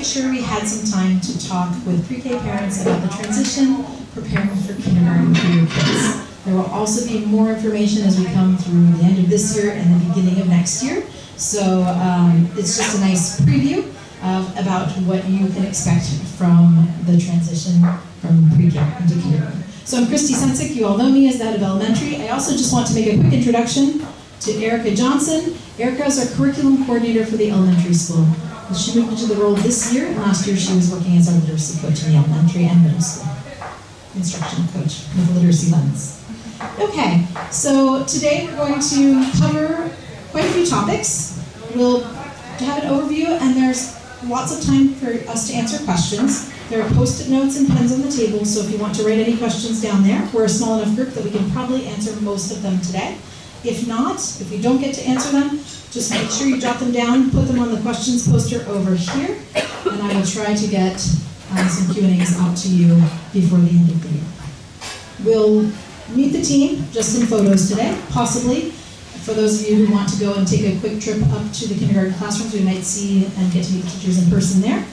made sure we had some time to talk with pre-K parents about the transition, preparing for kindergarten for your kids. There will also be more information as we come through the end of this year and the beginning of next year. So it's just a nice preview about what you can expect from the transition from pre-K into kindergarten. So I'm Christy Sensick. You all know me as the head of elementary. I also just want to make a quick introduction to Erica Johnson. Erica is our curriculum coordinator for the elementary school. She moved into the role this year, and last year she was working as our literacy coach in the elementary and middle school. Instruction coach with a literacy lens. Okay, so today we're going to cover quite a few topics. We'll have an overview, and there's lots of time for us to answer questions. There are post-it notes and pens on the table, so if you want to write any questions down there, we're a small enough group that we can probably answer most of them today. If not, if we don't get to answer them, just make sure you jot them down, put them on the questions poster over here, and I will try to get some Q&As out to you before the end of the year. We'll meet the team just in photos today, possibly. For those of you who want to go and take a quick trip up to the kindergarten classrooms, we might see and get to meet the teachers in person there.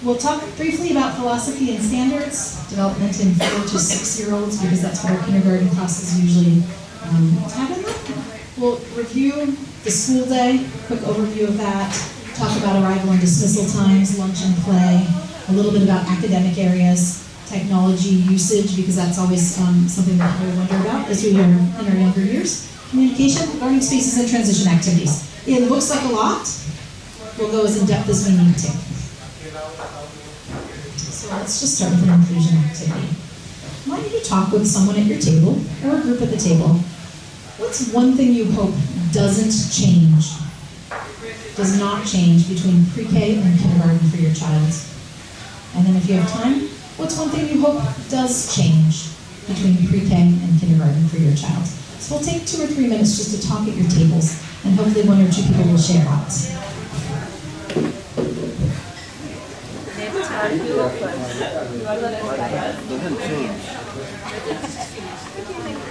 We'll talk briefly about philosophy and standards, development in 4 to 6-year-olds, because that's what our kindergarten classes usually have in them. We'll review the school day, quick overview of that, talk about arrival and dismissal times, lunch and play, a little bit about academic areas, technology usage, because that's always something that we wonder about as we are in our younger years. Communication, learning spaces, and transition activities. It looks like a lot. We'll go as in depth as we need to. So let's just start with an inclusion activity. Why don't you talk with someone at your table, or a group at the table? What's one thing you hope doesn't change, does not change between pre-K and kindergarten for your child? And then if you have time, what's one thing you hope does change between pre-K and kindergarten for your child? So we'll take 2 or 3 minutes just to talk at your tables, and hopefully 1 or 2 people will share out. Doesn't change.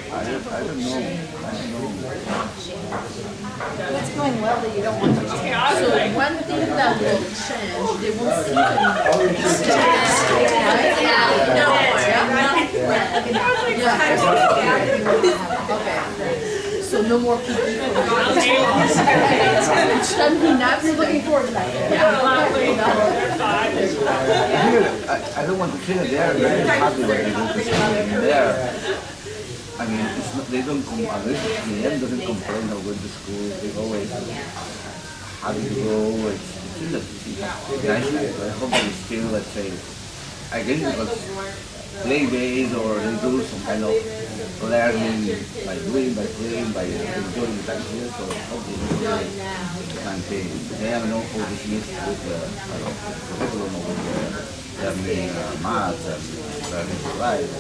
I don't know. What's going well that you don't want to change? So one thing that will change, they won't see Okay. So no more people. We're looking forward to that. I don't want to change. They are very happy when they go to school. There. I mean, it's not, they don't Liam doesn't complain about going to school. They always happy to go. It's still nice. I hope they still, let's say, I guess it was play-based, or they do some kind of learning by doing, by playing, by enjoying the time here. So I hope they do the campaign. They have no all this mixed with curriculum, with learning math and learning to write.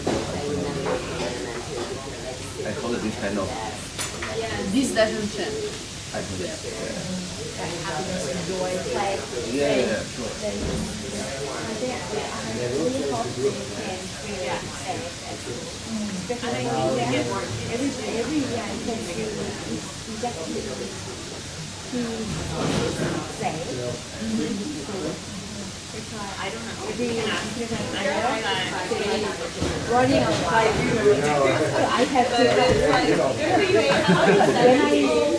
I call it this kind of... This doesn't change. I call it, Enjoy, play. yeah, sure. I don't know. Running on fire. I have to.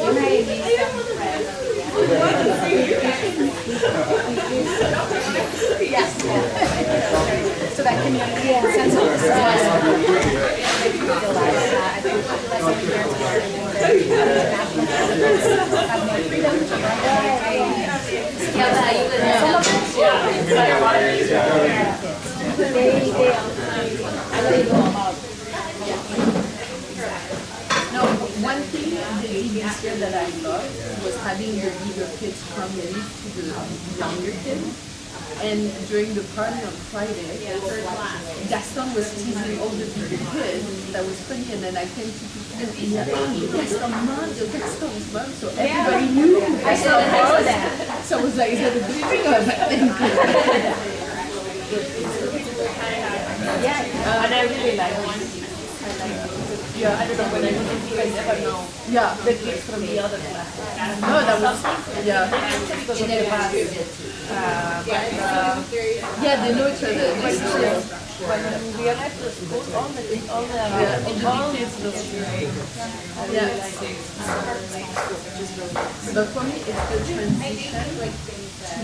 When I meet some friends. Yes. So that community and sense of one thing this year that I loved was having the bigger kids come in to the younger kids. And during the party on Friday, Gaston was teasing all the bigger kids. That was funny, and then I came to people and Gaston's mom, so everybody knew who Gaston was. So I was like, is that a good thing or a bad thing? Yeah, and I really like it. Yeah, I don't know when I was in class, but no. Yeah, the kids from the other class. No, that was, yeah. Yeah, they know each other. When we arrived at school, all the kids Yeah. But for me, it's the transition to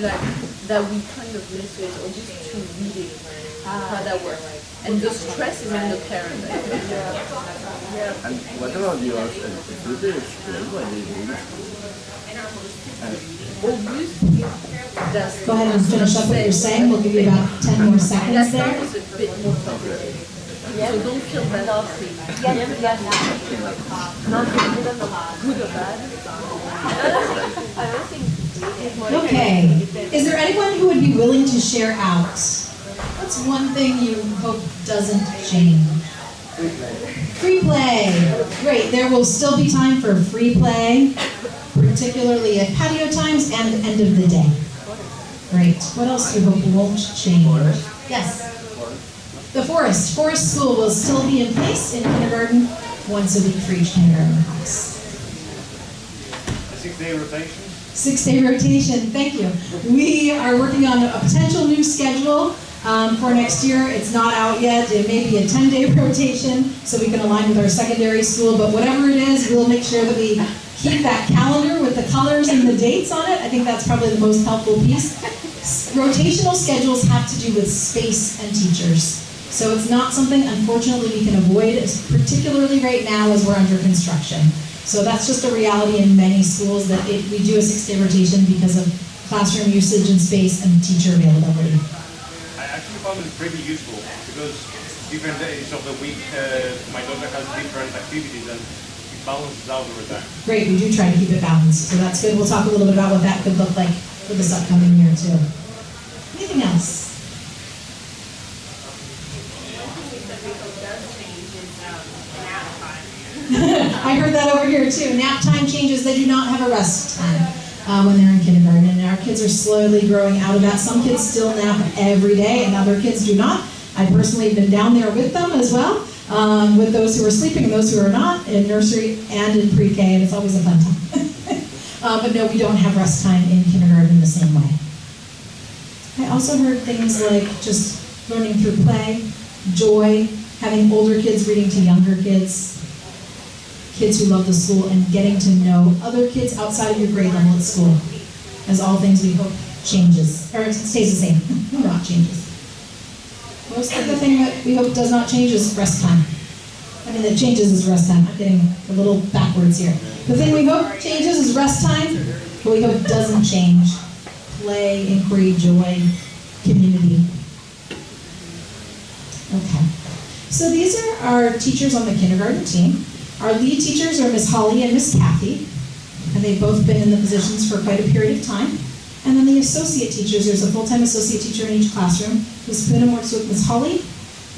like that we kind of miss it or just to reading how that works. And the stress is on the parent. And what about yours? Do they explain why they do this? That's Go ahead and finish up what you're saying. We'll give you about 10 more seconds that there. part is a bit more complicated. So don't feel bad. Not good or bad. I don't think it's more Okay. Is there anyone who would be willing to share out? What's one thing you hope doesn't change? Free play. Great. There will still be time for free play, particularly at patio times and end of the day. Great. What else do you hope won't change? Yes. The Forest. Forest School will still be in place in kindergarten once a week for each kindergarten class. A 6-day rotation. 6-day rotation, thank you. We are working on a potential new schedule for next year. It's not out yet. It may be a 10-day rotation so we can align with our secondary school, but whatever it is, we'll make sure that we keep that calendar with the colors and the dates on it. I think that's probably the most helpful piece. Rotational schedules have to do with space and teachers. So it's not something, unfortunately, we can avoid, particularly right now as we're under construction. So that's just a reality in many schools that we do a 6-day rotation because of classroom usage and space and teacher availability. I actually found it pretty useful because different days of the week, my daughter has different activities and it balances out over time. Great, we do try to keep it balanced, so that's good. We'll talk a little bit about what that could look like for this upcoming year too. Anything else? I heard that over here too. Nap time changes. They do not have a rest time when they're in kindergarten, and our kids are slowly growing out of that. Some kids still nap every day, and other kids do not. I personally have been down there with them as well, with those who are sleeping and those who are not, in nursery and in pre-K, and it's always a fun time. But no, we don't have rest time in kindergarten the same way. I also heard things like just learning through play, joy, having older kids reading to younger kids, kids who love the school, and getting to know other kids outside of your grade level at school. As all things we hope changes, or stays the same, not changes. Most of the thing that we hope does not change is rest time. I mean, that changes is rest time. I'm getting a little backwards here. The thing we hope changes is rest time, but we hope doesn't change. Play, inquiry, joy, community. Okay. So these are our teachers on the kindergarten team. Our lead teachers are Miss Holly and Miss Kathy, and they've both been in the positions for quite a period of time. And then the associate teachers, there's a full-time associate teacher in each classroom. Miss Poonam works with Miss Holly,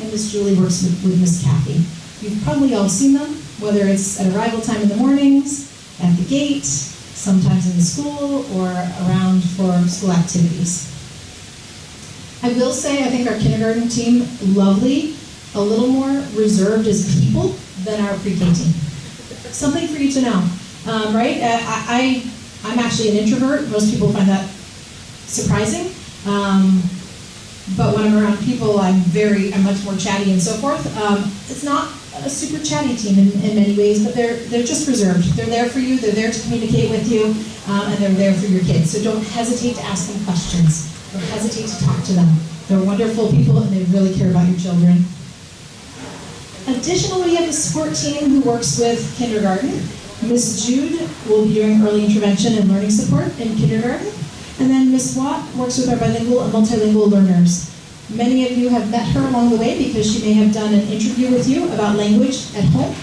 and Miss Julie works with Miss Kathy. You've probably all seen them, whether it's at arrival time in the mornings, at the gate, sometimes in the school, or around for school activities. I will say, I think our kindergarten team, lovely, a little more reserved as people than our pre-K team. Something for you to know, right? I'm actually an introvert. Most people find that surprising. But when I'm around people, I'm much more chatty and so forth. It's not a super chatty team in many ways, but they're just reserved. They're there for you, they're there to communicate with you, and they're there for your kids. So don't hesitate to ask them questions. Don't hesitate to talk to them. They're wonderful people and they really care about your children. Additionally, we have a support team who works with kindergarten. Ms. Jude will be doing early intervention and learning support in kindergarten. And then Ms. Watt works with our bilingual and multilingual learners. Many of you have met her along the way because she may have done an interview with you about language at home.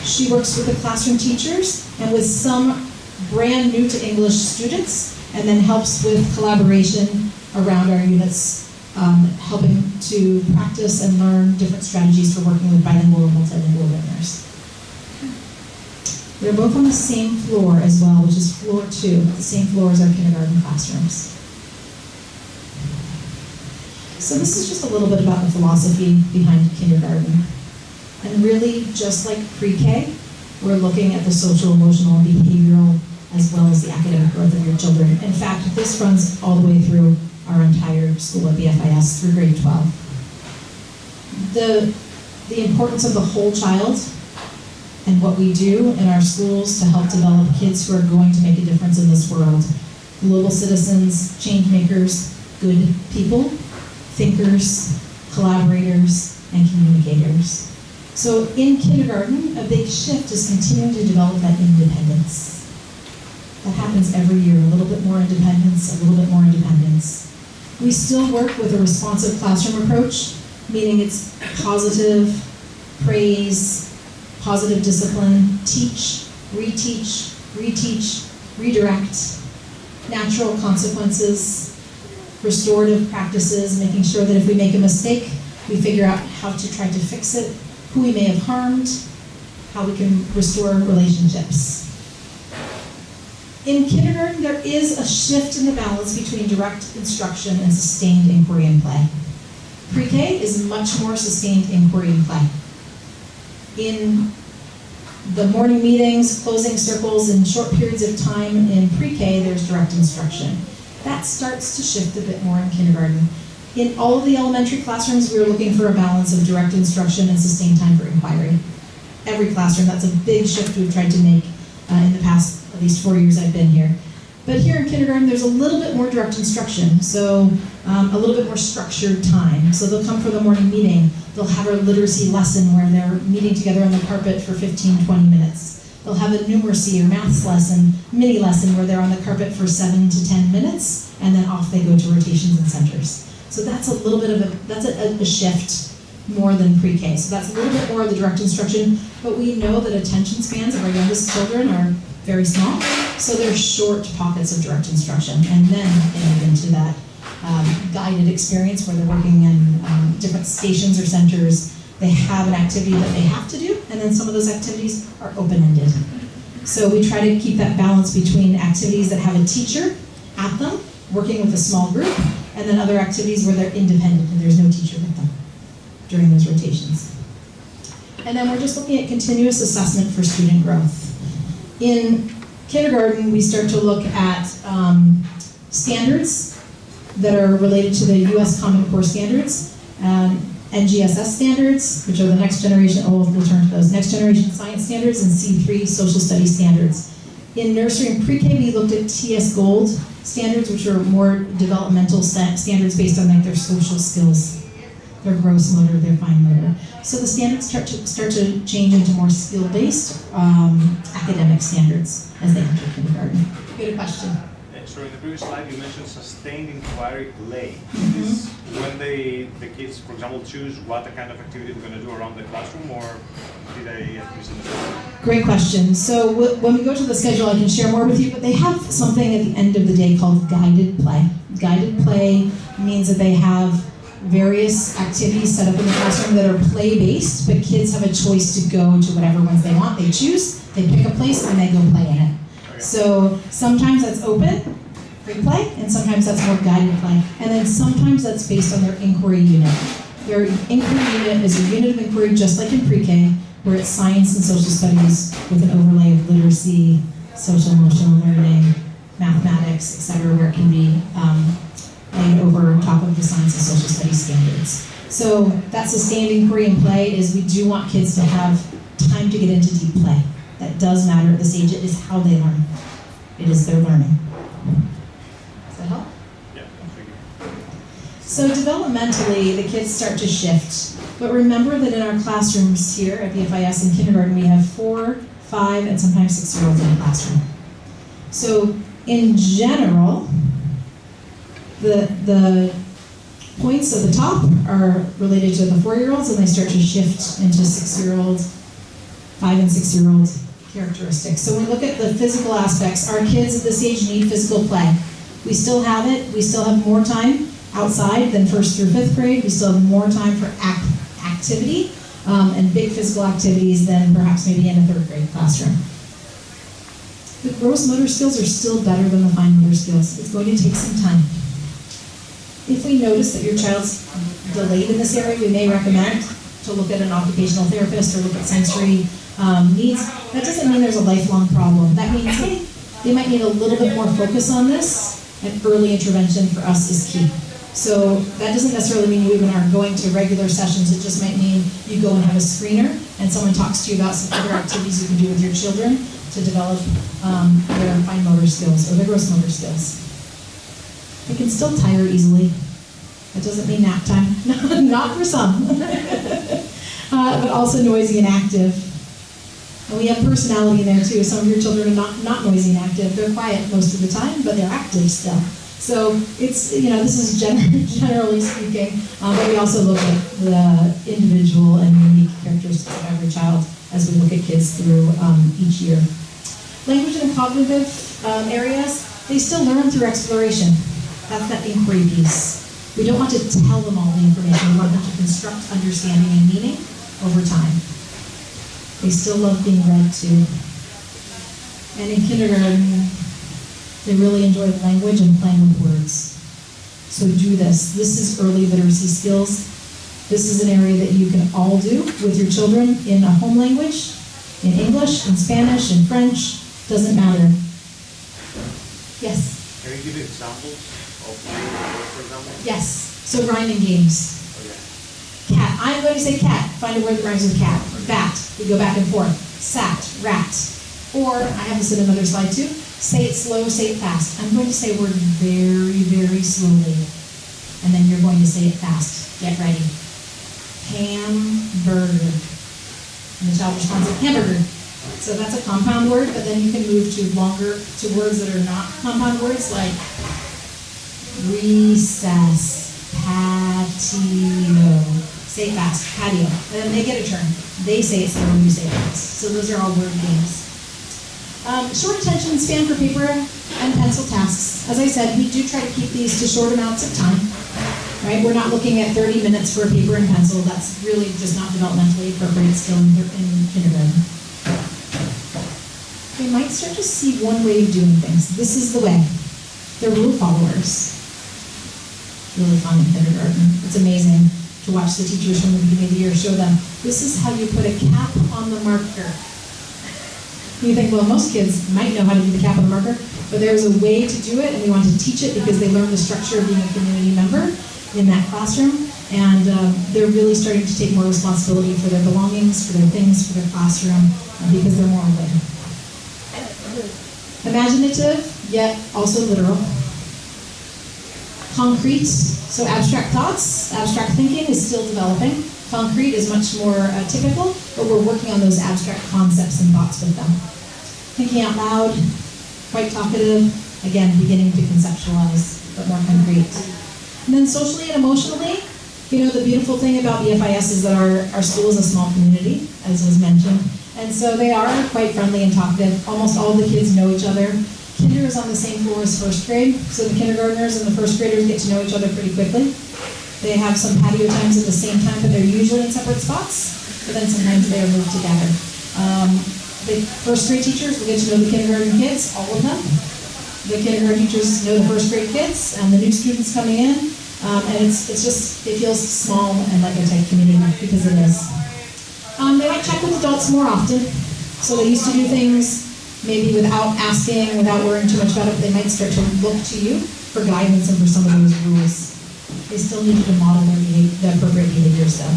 She works with the classroom teachers and with some brand new to English students, and then helps with collaboration around our units, helping to practice and learn different strategies for working with bilingual and multilingual learners. They're both on the same floor as well, which is floor 2, the same floor as our kindergarten classrooms. So this is just a little bit about the philosophy behind kindergarten. And really, just like pre-K, we're looking at the social, emotional, and behavioral, as well as the academic growth of your children. In fact, this runs all the way through our entire school at BFIS through grade 12. The importance of the whole child and what we do in our schools to help develop kids who are going to make a difference in this world. Global citizens, change makers, good people, thinkers, collaborators, and communicators. So in kindergarten, a big shift is continuing to develop that independence. That happens every year, a little bit more independence, a little bit more independence. We still work with a responsive classroom approach, meaning it's positive, praise, positive discipline, teach, reteach, redirect, natural consequences, restorative practices, making sure that if we make a mistake, we figure out how to try to fix it, who we may have harmed, how we can restore relationships. In kindergarten, there is a shift in the balance between direct instruction and sustained inquiry and play. Pre-K is much more sustained inquiry and play. In the morning meetings, closing circles, in short periods of time in pre-K, there's direct instruction. That starts to shift a bit more in kindergarten. In all of the elementary classrooms, we are looking for a balance of direct instruction and sustained time for inquiry. Every classroom, that's a big shift we've tried to make in the past, at least 4 years I've been here. But here in kindergarten, there's a little bit more direct instruction, so a little bit more structured time. So they'll come for the morning meeting, they'll have a literacy lesson where they're meeting together on the carpet for 15, 20 minutes. They'll have a numeracy or maths lesson, mini lesson, where they're on the carpet for 7 to 10 minutes, and then off they go to rotations and centers. So that's a little bit of a shift more than pre-K. So that's a little bit more of the direct instruction, but we know that attention spans of our youngest children are very small, so there's short pockets of direct instruction, and then they move into that guided experience where they're working in different stations or centers. They have an activity that they have to do, and then some of those activities are open-ended. So we try to keep that balance between activities that have a teacher at them, working with a small group, and then other activities where they're independent and there's no teacher with them during those rotations. And then we're just looking at continuous assessment for student growth. In kindergarten, we start to look at standards that are related to the U.S. Common Core standards, NGSS standards, which are the next generation, we'll turn to those, next generation science standards, and C3 social studies standards. In nursery and pre-K, we looked at TS Gold standards, which are more developmental standards based on like their social skills, their gross motor, their fine motor. So the standards start to change into more skill-based academic standards as they enter kindergarten. Good question. So in the previous slide, you mentioned sustained inquiry play. Is when the kids, for example, choose what kind of activity they're going to do around the classroom, or did I misunderstand? Great question. So when we go to the schedule, I can share more with you, but they have something at the end of the day called guided play. Guided play means that they have various activities set up in the classroom that are play-based, but kids have a choice to go to whatever ones they want. They choose, they pick a place, and they go play in it. Okay. So sometimes that's open, free play, and sometimes that's more guided play. And then sometimes that's based on their inquiry unit. Their inquiry unit is a unit of inquiry just like in pre-K, where it's science and social studies with an overlay of literacy, social emotional learning, mathematics, etc., where it can be laid over top of the science and social studies standards. So that sustained inquiry and play is we do want kids to have time to get into deep play. That does matter at this age. It is how they learn. It is their learning. Does that help? Yeah, thank you. So developmentally, the kids start to shift. But remember that in our classrooms here at BFIS in kindergarten, we have 4, 5, and sometimes 6-year-olds in a classroom. So in general, the points at the top are related to the 4-year-olds, and they start to shift into 6-year-old, 5 and 6-year-old characteristics. So when we look at the physical aspects, our kids at this age need physical play. We still have it. We still have more time outside than 1st through 5th grade. We still have more time for activity and big physical activities than perhaps maybe in a 3rd grade classroom. The gross motor skills are still better than the fine motor skills. It's going to take some time. If we notice that your child's delayed in this area, we may recommend to look at an occupational therapist or look at sensory needs, that doesn't mean there's a lifelong problem. That means, hey, they might need a little bit more focus on this, and early intervention for us is key. So that doesn't necessarily mean you even are going to regular sessions. It just might mean you go and have a screener and someone talks to you about some other activities you can do with your children to develop their fine motor skills or their gross motor skills. They can still tire easily. That doesn't mean nap time. Not for some. But also noisy and active. And we have personality in there too. Some of your children are not noisy and active. They're quiet most of the time, but they're active still. So it's, this is generally speaking, but we also look at the individual and unique characteristics of every child as we look at kids through each year. Language and cognitive areas, they still learn through exploration. That's that inquiry piece. We don't want to tell them all the information. We want them to construct understanding and meaning over time. They still love being read to. And in kindergarten, they really enjoy language and playing with words. So do this. This is early literacy skills. This is an area that you can all do with your children in a home language, in English, in Spanish, in French, doesn't matter. Yes? Can you give examples of words, for example? Yes. So rhyming games. Okay. Cat. I'm going to say cat. Find a word that rhymes with cat. Bat. We go back and forth. Sat. Rat. Or, I have this in another slide too, say it slow, say it fast. I'm going to say a word very, very slowly. And then you're going to say it fast. Get ready. Hamburger. And the child responds with hamburger. So that's a compound word, but then you can move to words that are not compound words, like recess, patio. Say it fast, patio. And then they get a turn. They say it slow and you say it fast. So those are all word games. Short attention span for paper and pencil tasks. As I said, we do try to keep these to short amounts of time. Right? We're not looking at 30 minutes for a paper and pencil. That's really just not developmentally appropriate still in kindergarten. We might start to see one way of doing things. This is the way. They're rule followers. Really fun in kindergarten. It's amazing to watch the teachers from the beginning of the year show them, this is how you put a cap on the marker. You think, well, most kids might know how to do the cap on the marker, but there's a way to do it, and we want to teach it because they learn the structure of being a community member in that classroom, and they're really starting to take more responsibility for their belongings, for their things, for their classroom, because they're more aware. Imaginative, yet also literal. Concrete, so abstract thoughts, abstract thinking is still developing. Concrete is much more typical, but we're working on those abstract concepts and thoughts with them. Thinking out loud, quite talkative, again, beginning to conceptualize, but more concrete. And then socially and emotionally, the beautiful thing about BFIS is that our school is a small community, as was mentioned. And so they are quite friendly and talkative. Almost all the kids know each other. Kinder is on the same floor as first grade, so the kindergartners and the first graders get to know each other pretty quickly. They have some patio times at the same time, but they're usually in separate spots, but then sometimes they are moved together. The first grade teachers will get to know the kindergarten kids, all of them. The kindergarten teachers know the first grade kids and the new students coming in, and it feels small and like a tight community because it is. They might check with adults more often, so they used to do things maybe without asking, without worrying too much about it, but they might start to look to you for guidance and for some of those rules. They still need you to model the appropriate behavior still.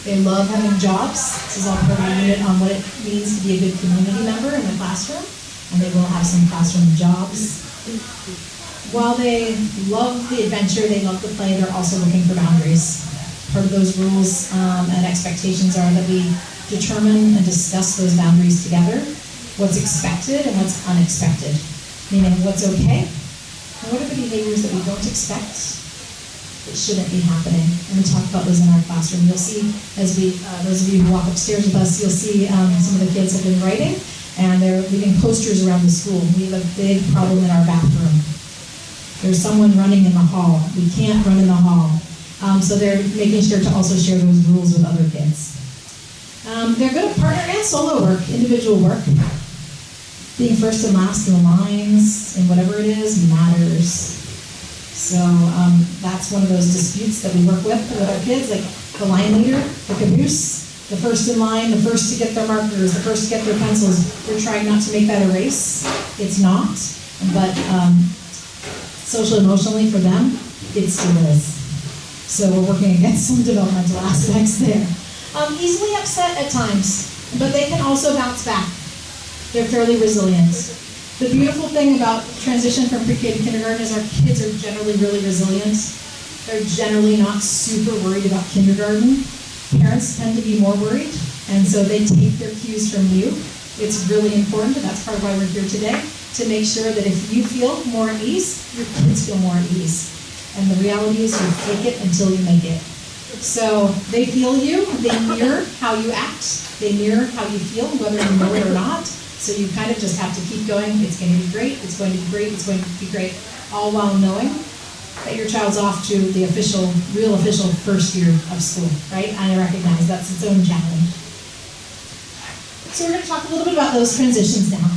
They love having jobs. This is all part of a unit on what it means to be a good community member in the classroom, and they will have some classroom jobs. While they love the adventure, they love the play, they're also looking for boundaries. Part of those rules and expectations are that we determine and discuss those boundaries together, what's expected and what's unexpected, meaning what's okay, and what are the behaviors that we don't expect that shouldn't be happening. And we talk about those in our classroom. You'll see, as those of you who walk upstairs with us, you'll see some of the kids have been writing, and they're leaving posters around the school. We have a big problem in our bathroom. There's someone running in the hall. We can't run in the hall. So they're making sure to also share those rules with other kids. They're good at partner and solo work, individual work. Being first and last in the lines, and whatever it is, matters. So that's one of those disputes that we work with our kids. Like, the line leader, the caboose, the first in line, the first to get their markers, the first to get their pencils. We're trying not to make that a race. It's not, but social emotionally for them, it still is. So we're working against some developmental aspects there. Easily upset at times, but they can also bounce back. They're fairly resilient. The beautiful thing about transition from pre-K to kindergarten is our kids are generally really resilient. They're generally not super worried about kindergarten. Parents tend to be more worried, and so they take their cues from you. It's really important, and that's part of why we're here today, to make sure that if you feel more at ease, your kids feel more at ease. And the reality is you fake it until you make it. So they feel you, they mirror how you act, they mirror how you feel, whether you know it or not. So you kind of just have to keep going. It's going to be great, it's going to be great, it's going to be great, all while knowing that your child's off to the real official first year of school, right? I recognize that's its own challenge. So we're going to talk a little bit about those transitions now.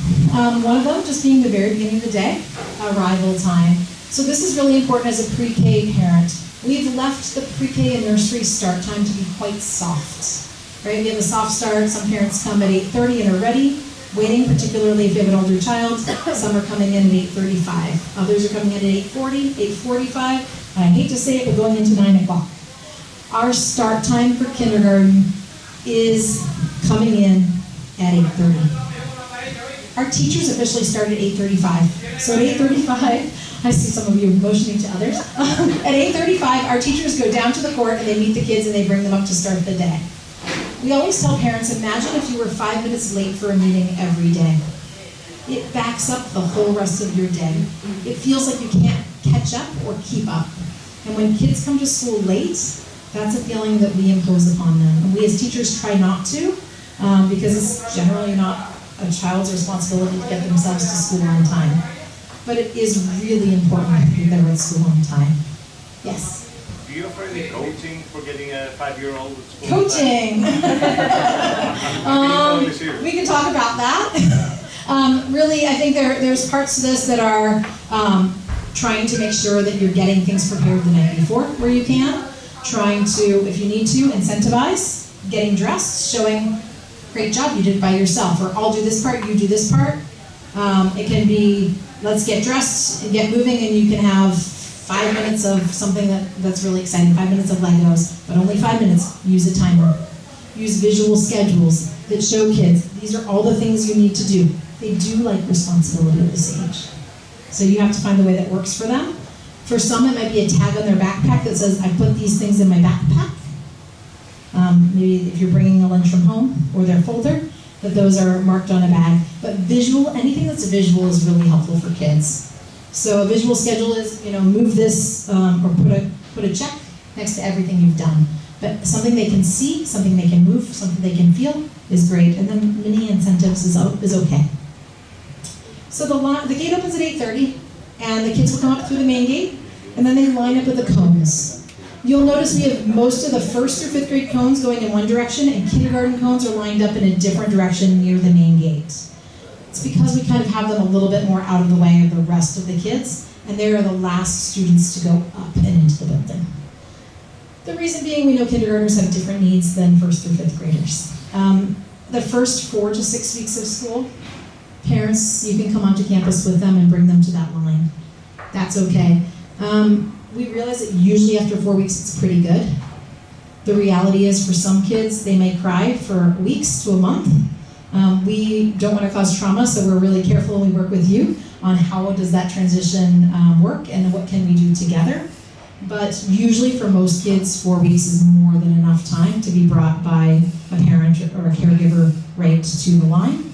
One of them just being the very beginning of the day, arrival time. So this is really important as a pre-K parent. We've left the pre-K and nursery start time to be quite soft, right? We have a soft start. Some parents come at 8:30 and are ready, waiting, particularly if you have an older child. Some are coming in at 8:35. Others are coming in at 8:40, 8:45. And I hate to say it, but going into 9 o'clock. Our start time for kindergarten is coming in at 8:30. Our teachers officially start at 8:35. So at 8:35, I see some of you motioning to others. At 8:35, our teachers go down to the court and they meet the kids and they bring them up to start the day. We always tell parents, imagine if you were 5 minutes late for a meeting every day. It backs up the whole rest of your day. It feels like you can't catch up or keep up. And when kids come to school late, that's a feeling that we impose upon them. And we as teachers try not to, because it's generally not a child's responsibility to get themselves to school on time. But it is really important that they're at school on time. Yes? Do you offer any coaching for getting a 5-year-old at school? Coaching! We can talk about that. Really, I think there's parts to this that are trying to make sure that you're getting things prepared the night before where you can. Trying to, if you need to, incentivize getting dressed, showing, great job, you did it by yourself, or I'll do this part, you do this part. It can be, let's get dressed and get moving, and you can have 5 minutes of something that's really exciting, 5 minutes of Legos, but only 5 minutes. Use a timer. Use visual schedules that show kids, these are all the things you need to do. They do like responsibility at this age. So you have to find the way that works for them. For some, it might be a tag on their backpack that says, I put these things in my backpack. Maybe if you're bringing a lunch from home, or their folder, that those are marked on a bag. But visual, anything that's a visual is really helpful for kids. So a visual schedule is, move this, or put a check next to everything you've done. But something they can see, something they can move, something they can feel is great. And then mini incentives is okay. So the gate opens at 8:30, and the kids will come up through the main gate, and then they line up with the cones. You'll notice we have most of the 1st through 5th grade cones going in one direction, and kindergarten cones are lined up in a different direction near the main gate. It's because we kind of have them a little bit more out of the way of the rest of the kids, and they are the last students to go up and into the building. The reason being, we know kindergartners have different needs than 1st through 5th graders. The first 4 to 6 weeks of school, parents, you can come onto campus with them and bring them to that line. That's okay. We realize that usually after 4 weeks it's pretty good. The reality is for some kids, they may cry for weeks to a month. We don't want to cause trauma, so we're really careful when we work with you on how does that transition work and what can we do together. But usually for most kids, 4 weeks is more than enough time to be brought by a parent or a caregiver right to the line.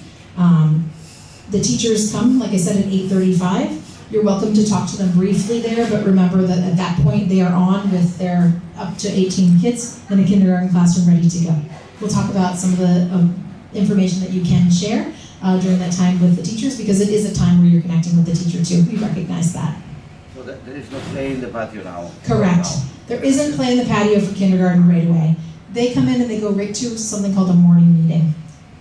The teachers come, like I said, at 8:35. You're welcome to talk to them briefly there, but remember that at that point they are on with their up to 18 kids in a kindergarten classroom ready to go. We'll talk about some of the information that you can share during that time with the teachers, because it is a time where you're connecting with the teacher too. We recognize that. So there is no play in the patio now? Correct. There isn't play in the patio for kindergarten right away. They come in and they go right to something called a morning meeting.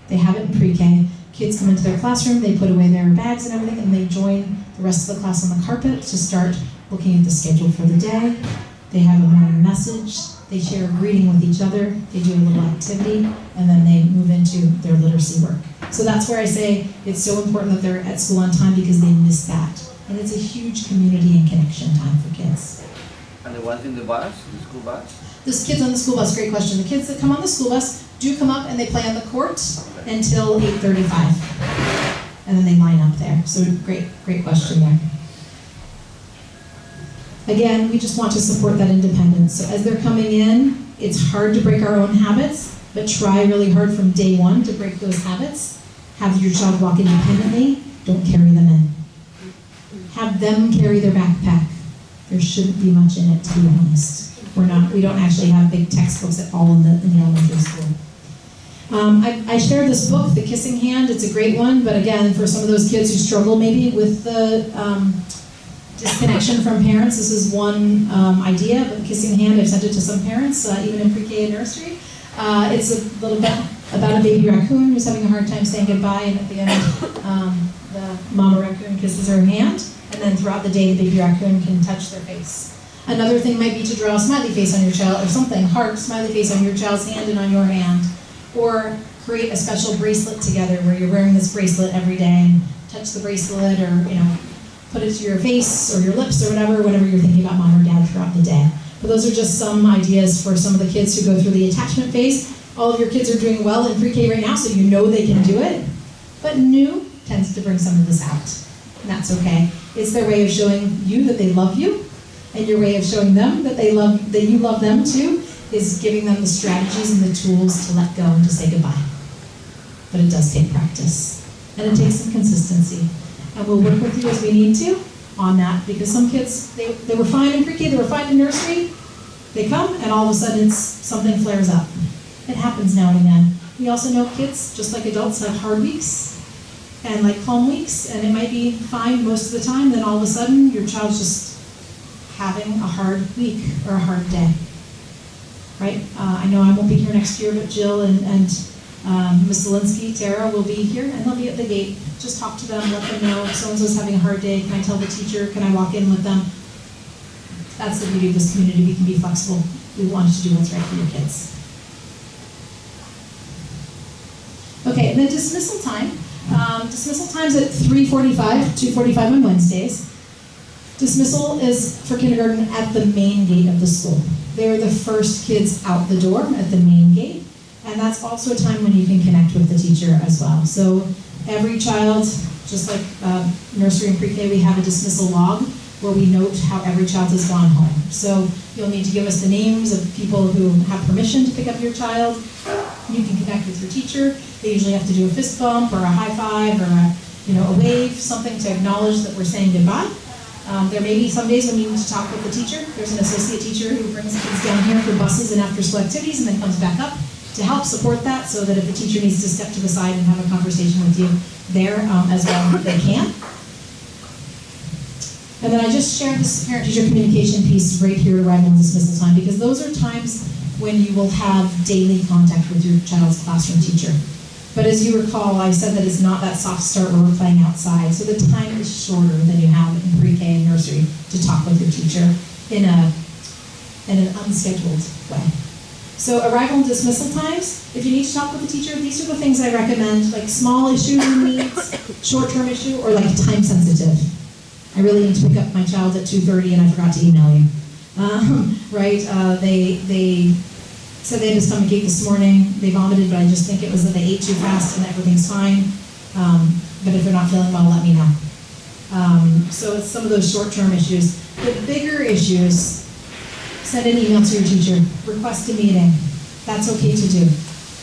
They have it in pre-K. Kids come into their classroom, they put away their bags and everything, and they join the rest of the class on the carpet to start looking at the schedule for the day. They have a morning message. They share a greeting with each other, they do a little activity, and then they move into their literacy work. So that's where I say it's so important that they're at school on time because they miss that. And it's a huge community and connection time for kids. And the ones in the bus, the school bus? Those kids on the school bus, great question. The kids that come on the school bus do come up and they play on the court until 8:35. And then they line up there. So great question there. Again, we just want to support that independence. So as they're coming in, it's hard to break our own habits, but try really hard from day one to break those habits. Have your child walk independently, don't carry them in. Have them carry their backpack. There shouldn't be much in it, to be honest. We don't actually have big textbooks at all in the elementary school. I shared this book, The Kissing Hand. It's a great one, but again, for some of those kids who struggle maybe with the disconnection from parents, this is one idea, but Kissing Hand, I've sent it to some parents, even in pre-K and nursery. It's a little bit about a baby raccoon who's having a hard time saying goodbye, and at the end, the mama raccoon kisses her hand, and then throughout the day, the baby raccoon can touch their face. Another thing might be to draw a smiley face on your child, or something, heart, smiley face on your child's hand and on your hand. Or create a special bracelet together where you're wearing this bracelet every day and touch the bracelet, or put it to your face or your lips or whatever you're thinking about mom or dad throughout the day. But those are just some ideas for some of the kids who go through the attachment phase. All of your kids are doing well in pre-K right now, so you know they can do it. But new tends to bring some of this out, and that's okay. It's their way of showing you that they love you, and your way of showing them that you love them too is giving them the strategies and the tools to let go and to say goodbye. But it does take practice, and it takes some consistency. And we'll work with you as we need to on that, because some kids, they were fine in pre-K, they were fine in nursery, they come, and all of a sudden something flares up. It happens now and again. We also know kids, just like adults, have hard weeks and like calm weeks, and it might be fine most of the time, then all of a sudden your child's just having a hard week or a hard day. Right? I know I won't be here next year, but Jill and Ms. Zelinsky, Tara will be here, and they'll be at the gate. Just talk to them, let them know if so-and-so's having a hard day. Can I tell the teacher? Can I walk in with them? That's the beauty of this community. We can be flexible. We want to do what's right for your kids. Okay, and then dismissal time. Dismissal time's at 3:45, 2:45 on Wednesdays. Dismissal is for kindergarten at the main gate of the school. They're the first kids out the door at the main gate, and that's also a time when you can connect with the teacher as well. So every child, just like nursery and pre-K, we have a dismissal log where we note how every child has gone home. So you'll need to give us the names of people who have permission to pick up your child. You can connect with your teacher. They usually have to do a fist bump or a high five or a wave, something to acknowledge that we're saying goodbye. There may be some days when you need to talk with the teacher. There's an associate teacher who brings kids down here for buses and after-school activities and then comes back up to help support that, so that if the teacher needs to step to the side and have a conversation with you there as well, they can. And then I just shared this parent-teacher communication piece right here at arrival and dismissal time, because those are times when you will have daily contact with your child's classroom teacher. But as you recall, I said that it's not that soft start where we're playing outside, so the time is shorter than you have in pre-K and nursery to talk with your teacher in an unscheduled way. So arrival and dismissal times, if you need to talk with the teacher, these are the things I recommend, like small issue needs, short-term issue, or like time sensitive. I really need to pick up my child at 2:30 and I forgot to email you. Right? They said they had to stomach ache this morning. They vomited, but I just think it was that they ate too fast and everything's fine. But if they're not feeling well, let me know. So it's some of those short-term issues. The bigger issues, send an email to your teacher, request a meeting. That's okay to do.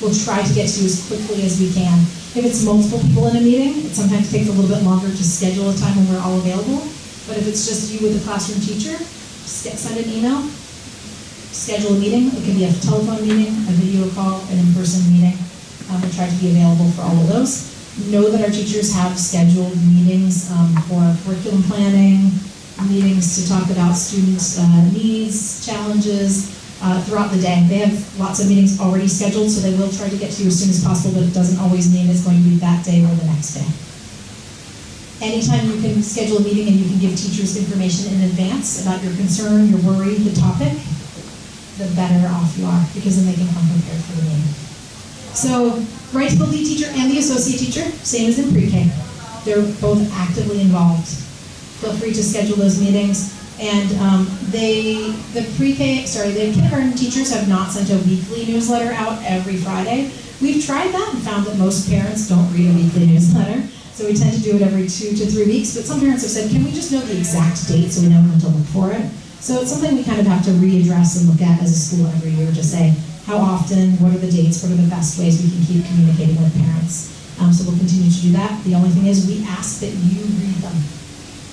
We'll try to get to you as quickly as we can. If it's multiple people in a meeting, it sometimes takes a little bit longer to schedule a time when we're all available. But if it's just you with the classroom teacher, send an email, schedule a meeting. It can be a telephone meeting, a video call, an in-person meeting. We'll try to be available for all of those. Know that our teachers have scheduled meetings for curriculum planning, meetings to talk about students' needs, challenges, throughout the day. They have lots of meetings already scheduled, so they will try to get to you as soon as possible, but it doesn't always mean it's going to be that day or the next day. Anytime you can schedule a meeting and you can give teachers information in advance about your concern, your worry, the topic, the better off you are, because then they can come prepared for the meeting. So, write to the lead teacher and the associate teacher, same as in pre-K. They're both actively involved. Feel free to schedule those meetings. And the kindergarten teachers have not sent a weekly newsletter out every Friday. We've tried that and found that most parents don't read a weekly newsletter. So we tend to do it every 2 to 3 weeks. But some parents have said, can we just know the exact date so we know when to look for it? So it's something we kind of have to readdress and look at as a school every year to say, how often, what are the dates, what are the best ways we can keep communicating with parents. So we'll continue to do that. The only thing is we ask that you read them,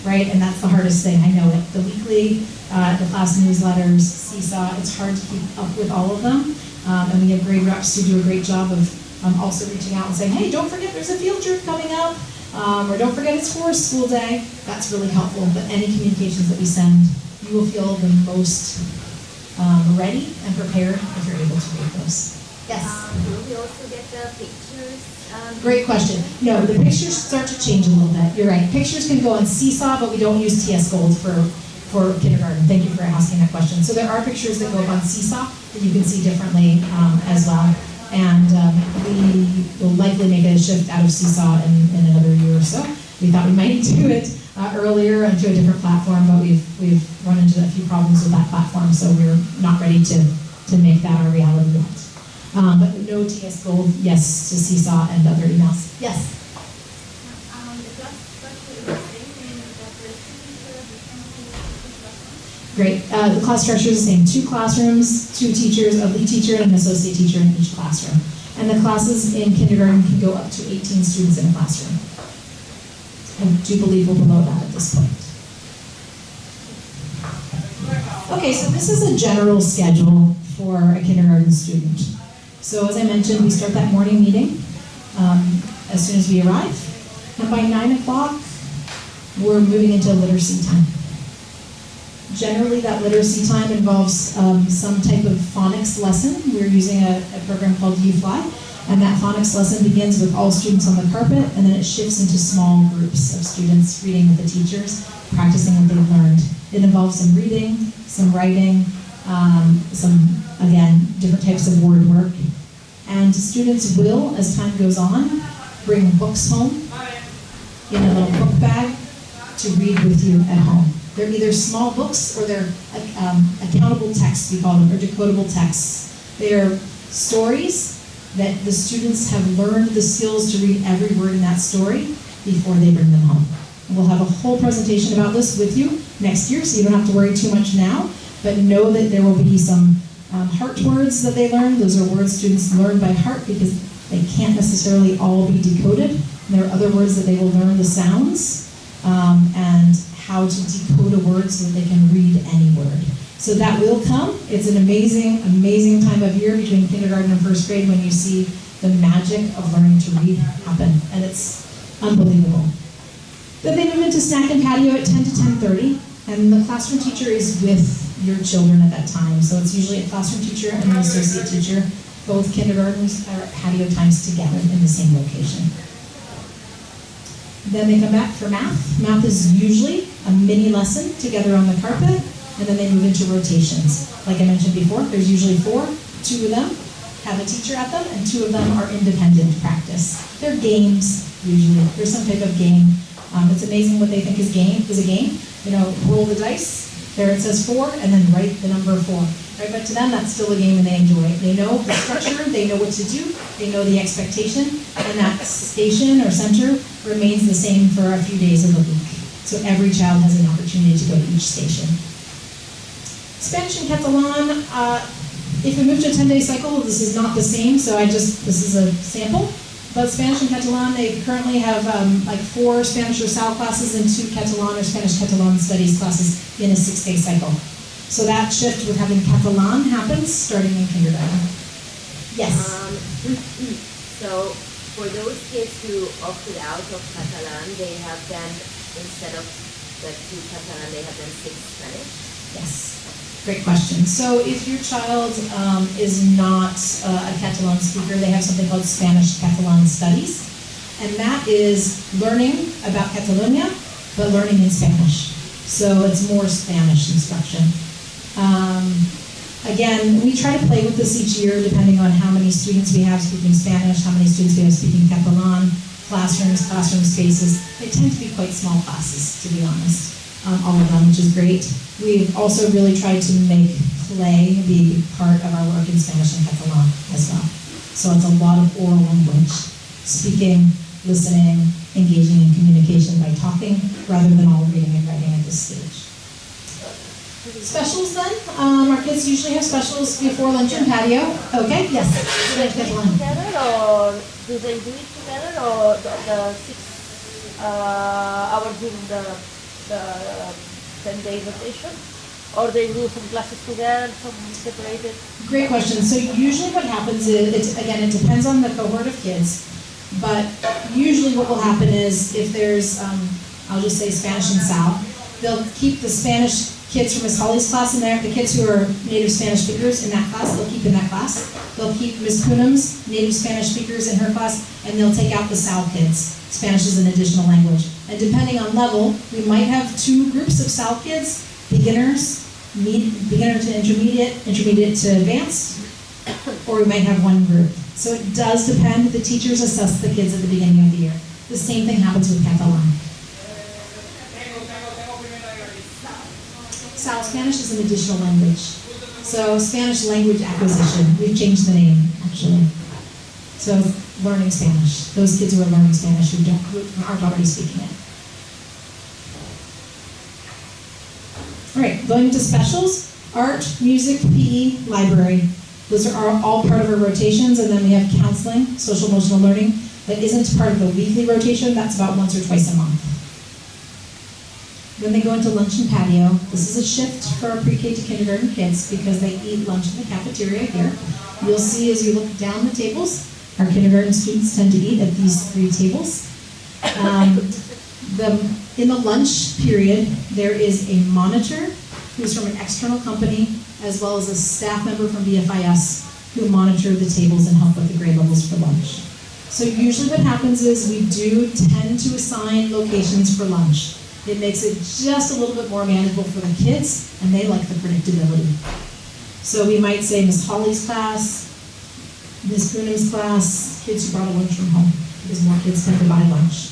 right? And that's the hardest thing, I know it. The weekly, the class newsletters, Seesaw, it's hard to keep up with all of them. And we have grade reps who do a great job of also reaching out and saying, hey, don't forget there's a field trip coming up, or don't forget it's Forest School Day. That's really helpful, but any communications that we send, you will feel the most ready and prepared if you're able to read those. Yes? Will we also get the pictures? Great question. No, the pictures start to change a little bit. You're right. Pictures can go on Seesaw, but we don't use TS Gold for kindergarten. Thank you for asking that question. So there are pictures that go up on Seesaw that you can see differently as well. And we will likely make a shift out of Seesaw in another year or so. We thought we might do it earlier onto a different platform, but we've run into a few problems with that platform, so we're not ready to make that our reality yet. But no TS Gold, yes to Seesaw and other emails. Yes? Great. The class structure is the same. 2 classrooms, 2 teachers, a lead teacher and an associate teacher in each classroom. And the classes in kindergarten can go up to 18 students in a classroom. I do believe we're below that at this point. Okay, so this is a general schedule for a kindergarten student. So as I mentioned, we start that morning meeting as soon as we arrive. And by 9 o'clock, we're moving into literacy time. Generally, that literacy time involves some type of phonics lesson. We're using a program called UFly. And that phonics lesson begins with all students on the carpet, and then it shifts into small groups of students reading with the teachers, practicing what they've learned. It involves some reading, some writing, some, again, different types of word work. And students will, as time goes on, bring books home in a little book bag to read with you at home. They're either small books or they're accountable texts, we call them, or decodable texts. They are stories that the students have learned the skills to read every word in that story before they bring them home. And we'll have a whole presentation about this with you next year, so you don't have to worry too much now, but know that there will be some heart words that they learn. Those are words students learn by heart because they can't necessarily all be decoded. And there are other words that they will learn the sounds and how to decode a word so that they can read any word. So that will come. It's an amazing, amazing time of year between kindergarten and first grade when you see the magic of learning to read happen, and it's unbelievable. Then they move into snack and patio at 10 to 10:30, and the classroom teacher is with your children at that time. So it's usually a classroom teacher and an associate teacher. Both kindergartens are at patio times together in the same location. Then they come back for math. Math is usually a mini lesson together on the carpet, and then they move into rotations. Like I mentioned before, there's usually 4. 2 of them have a teacher at them, and 2 of them are independent practice. They're games, usually. There's some type of game. It's amazing what they think is a game. You know, roll the dice. There it says 4, and then write the number 4. Right? But to them, that's still a game and they enjoy it. They know the structure, they know what to do, they know the expectation, and that station or center remains the same for a few days of the week. So every child has an opportunity to go to each station. Spanish and Catalan, if we move to a 10-day cycle, this is not the same, so this is a sample. But Spanish and Catalan, they currently have like 4 Spanish or SAL classes and 2 Catalan or Spanish-Catalan studies classes in a 6-day cycle. So that shift with having Catalan happens starting in kindergarten. Yes? So for those kids who opted out of Catalan, they have then, instead of the 2 Catalan, they have then 6 Spanish? Yes. Great question. So if your child is not a Catalan speaker, they have something called Spanish-Catalan Studies. And that is learning about Catalonia, but learning in Spanish. So it's more Spanish instruction. Again, we try to play with this each year depending on how many students we have speaking Spanish, how many students we have speaking Catalan, classroom spaces. They tend to be quite small classes, to be honest, all of them, which is great. We've also really tried to make play be part of our work in Spanish and Catalan as well. So it's a lot of oral language, speaking, listening, engaging in communication by talking, rather than all reading and writing at this stage. Specials then, our kids usually have specials before lunch and patio. Okay, yes. Do they do it together, or do they do it together, or the 6 hours during the 10-day rotation, or they do some classes together, some separated? Great question. So usually what happens is, it depends on the cohort of kids, but usually what will happen is if there's, I'll just say Spanish and Sal, they'll keep the Spanish kids from Miss Holly's class in there, the kids who are native Spanish speakers in that class, they'll keep in that class. They'll keep Miss Poonam's native Spanish speakers in her class, and they'll take out the Sal kids. Spanish is an additional language. And depending on level, we might have 2 groups of Sal kids, beginners, beginner to intermediate, intermediate to advanced, or we might have 1 group. So it does depend. The teachers assess the kids at the beginning of the year. The same thing happens with Catalan. Sal Spanish is an additional language. So Spanish language acquisition, we've changed the name, actually. So learning Spanish. Those kids who are learning Spanish who aren't already speaking it. All right, going into specials, art, music, PE, library. Those are all part of our rotations, and then we have counseling, social emotional learning, that isn't part of the weekly rotation. That's about once or twice a month. Then they go into lunch and patio. This is a shift for our pre-K to kindergarten kids because they eat lunch in the cafeteria here. You'll see as you look down the tables, our kindergarten students tend to eat at these 3 tables. In the lunch period, there is a monitor who's from an external company, as well as a staff member from BFIS who monitor the tables and help with the grade levels for lunch. So usually what happens is we do tend to assign locations for lunch. It makes it just a little bit more manageable for the kids, and they like the predictability. So we might say Miss Holly's class, Miss Poonam's class, kids who brought a lunch from home, because more kids tend to buy lunch.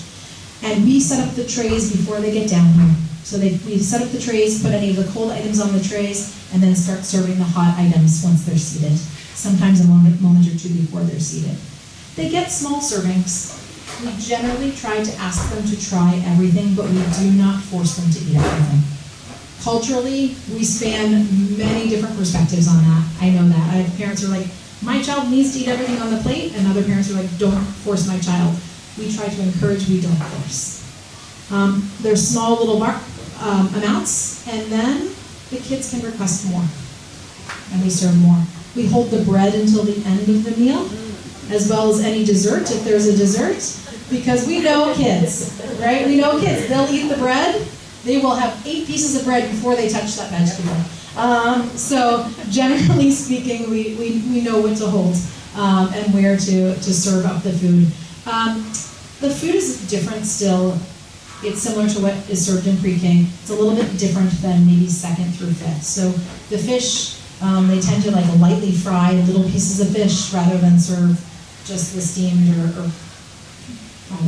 And we set up the trays before they get down here. So we set up the trays, put any of the cold items on the trays, and then start serving the hot items once they're seated. Sometimes a moment or 2 before they're seated. They get small servings. We generally try to ask them to try everything, but we do not force them to eat everything. Culturally, we span many different perspectives on that. I know that. I have parents who are like, my child needs to eat everything on the plate, and other parents are like, don't force my child. We try to encourage, we don't force. There's small little amounts, and then the kids can request more, and we serve more. We hold the bread until the end of the meal, as well as any dessert, if there's a dessert, because we know kids, right? We know kids. They'll eat the bread. They will have 8 pieces of bread before they touch that vegetable. So generally speaking, we know what to hold and where to serve up the food. The food is different still. It's similar to what is served in pre-K. It's a little bit different than maybe 2nd through 5th. So the fish, they tend to like lightly fry little pieces of fish rather than serve just the steamed or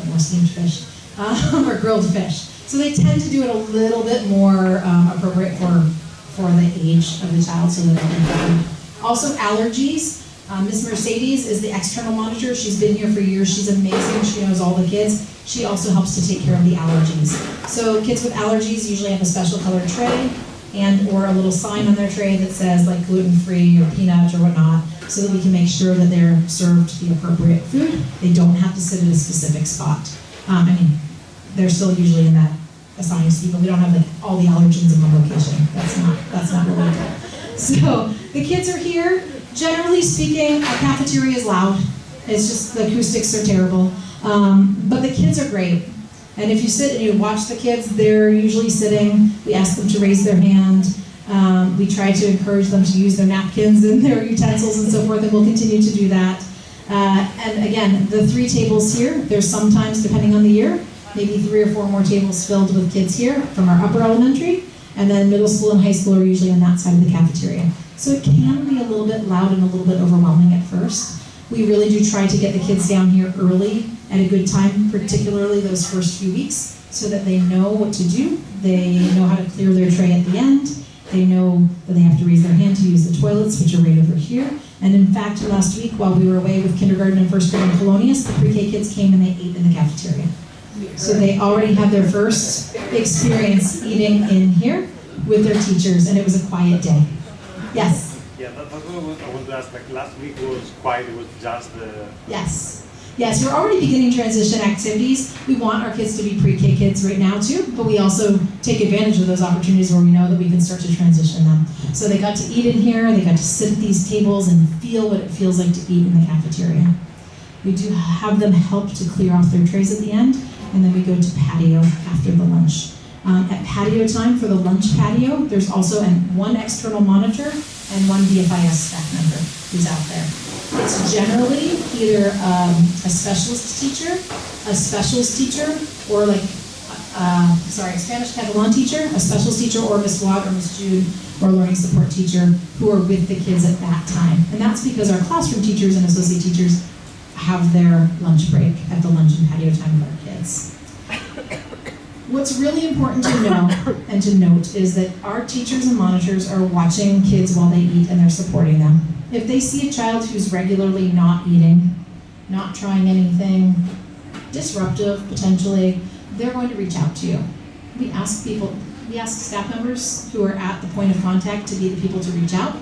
more steamed fish or grilled fish. So they tend to do it a little bit more appropriate for the age of the child so that they can food. Also allergies. Miss Mercedes is the external monitor. She's been here for years. She's amazing. She knows all the kids. She also helps to take care of the allergies. So kids with allergies usually have a special colored tray and or a little sign on their tray that says like gluten-free or peanut or whatnot, so that we can make sure that they're served the appropriate food. They don't have to sit at a specific spot. They're still usually in that assigned seat, but we don't have like all the allergens in one location. That's not what we do. So the kids are here. Generally speaking, our cafeteria is loud. It's just the acoustics are terrible. But the kids are great. And if you sit and you watch the kids, they're usually sitting. We ask them to raise their hand. We try to encourage them to use their napkins and their utensils and so forth, and we'll continue to do that. And again, the 3 tables here, there's sometimes, depending on the year, maybe 3 or 4 more tables filled with kids here from our upper elementary, and then middle school and high school are usually on that side of the cafeteria. So it can be a little bit loud and a little bit overwhelming at first. We really do try to get the kids down here early at a good time, particularly those first few weeks, so that they know what to do. They know how to clear their tray at the end. They know that they have to raise their hand to use the toilets, which are right over here. And in fact, last week, while we were away with kindergarten and first grade in Polonius, the pre-K kids came and they ate in the cafeteria. So they already had their first experience eating in here with their teachers, and it was a quiet day. Yes? Yeah, that's what I wanted to ask. Like last week was quiet, it was just the... Yes. Yes, we're already beginning transition activities. We want our kids to be pre-K kids right now too, but we also take advantage of those opportunities where we know that we can start to transition them. So they got to eat in here, they got to sit at these tables and feel what it feels like to eat in the cafeteria. We do have them help to clear off their trays at the end, and then we go to patio after the lunch. At patio time, for the lunch patio, there's also one external monitor and one BFIS staff member who's out there. It's generally either a specialist teacher, or like, Spanish Catalan teacher, a specialist teacher, or Miss Watt or Miss Jude, or a learning support teacher who are with the kids at that time. And that's because our classroom teachers and associate teachers have their lunch break at the lunch and patio time with our kids. What's really important to know and to note is that our teachers and monitors are watching kids while they eat and they're supporting them. If they see a child who's regularly not eating, not trying anything, disruptive potentially, they're going to reach out to you. We ask staff members who are at the point of contact to be the people to reach out.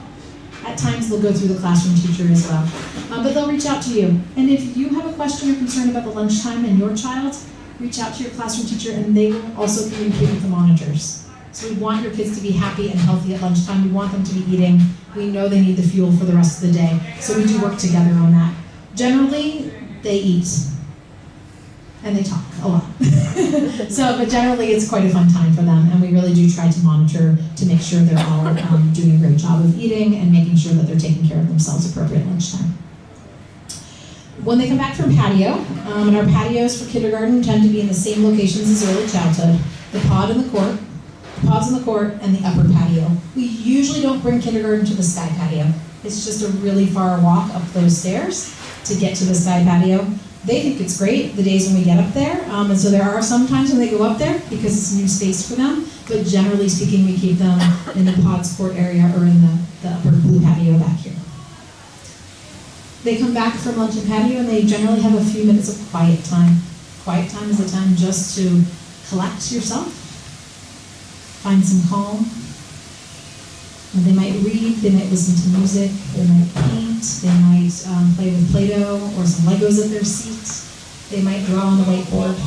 At times they'll go through the classroom teacher as well, but they'll reach out to you. And if you have a question or concern about the lunchtime and your child, reach out to your classroom teacher and they will also communicate with the monitors. So we want your kids to be happy and healthy at lunchtime. We want them to be eating. We know they need the fuel for the rest of the day. So we do work together on that. Generally, they eat and they talk a lot. But generally it's quite a fun time for them, and we really do try to monitor to make sure they're all doing a great job of eating and making sure that they're taking care of themselves appropriate lunchtime. When they come back from patio, and our patios for kindergarten tend to be in the same locations as early childhood, the pods in the court, and the upper patio. We usually don't bring kindergarten to the sky patio. It's just a really far walk up those stairs to get to the sky patio. They think it's great the days when we get up there, and so there are some times when they go up there because it's new space for them, but generally speaking we keep them in the pods court area or in the upper blue patio back here. They come back from lunch and patio and they generally have a few minutes of quiet time. Quiet time is a time just to collect yourself, find some calm. And they might read, they might listen to music, they might paint, they might play with Play-Doh or some Legos at their seat. They might draw on the whiteboard.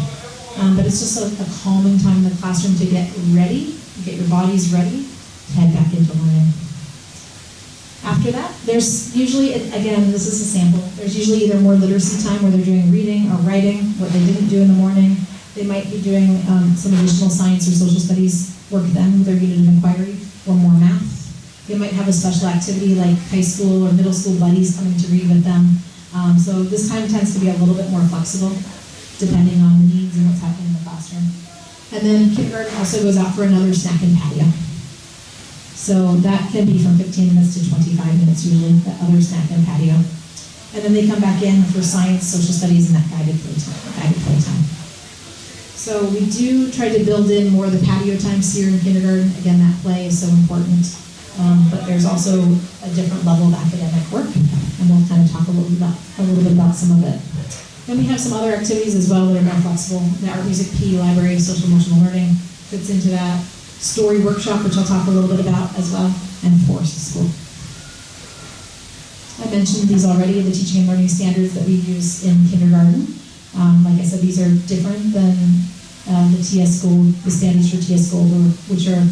But it's just a calming time in the classroom to get ready, get your bodies ready to head back into learning. After that, there's usually, again, this is a sample, there's usually either more literacy time where they're doing reading or writing, what they didn't do in the morning. They might be doing some additional science or social studies work then with their unit of inquiry, or more math. They might have a special activity like high school or middle school buddies coming to read with them. So this time tends to be a little bit more flexible, depending on the needs and what's happening in the classroom. And then kindergarten also goes out for another snack and patio. So that can be from 15 minutes to 25 minutes usually, the other snack and patio. And then they come back in for science, social studies, and that guided playtime. So we do try to build in more of the patio times here in kindergarten. Again, that play is so important. But there's also a different level of academic work, and we'll kind of talk a little bit about some of it. Then we have some other activities as well that are more flexible. The art, music, PE, library, social emotional learning fits into that. Story workshop, which I'll talk a little bit about as well, and forest school. I mentioned these already, the teaching and learning standards that we use in kindergarten. Like I said, these are different than the TS school, the standards for TS school, which are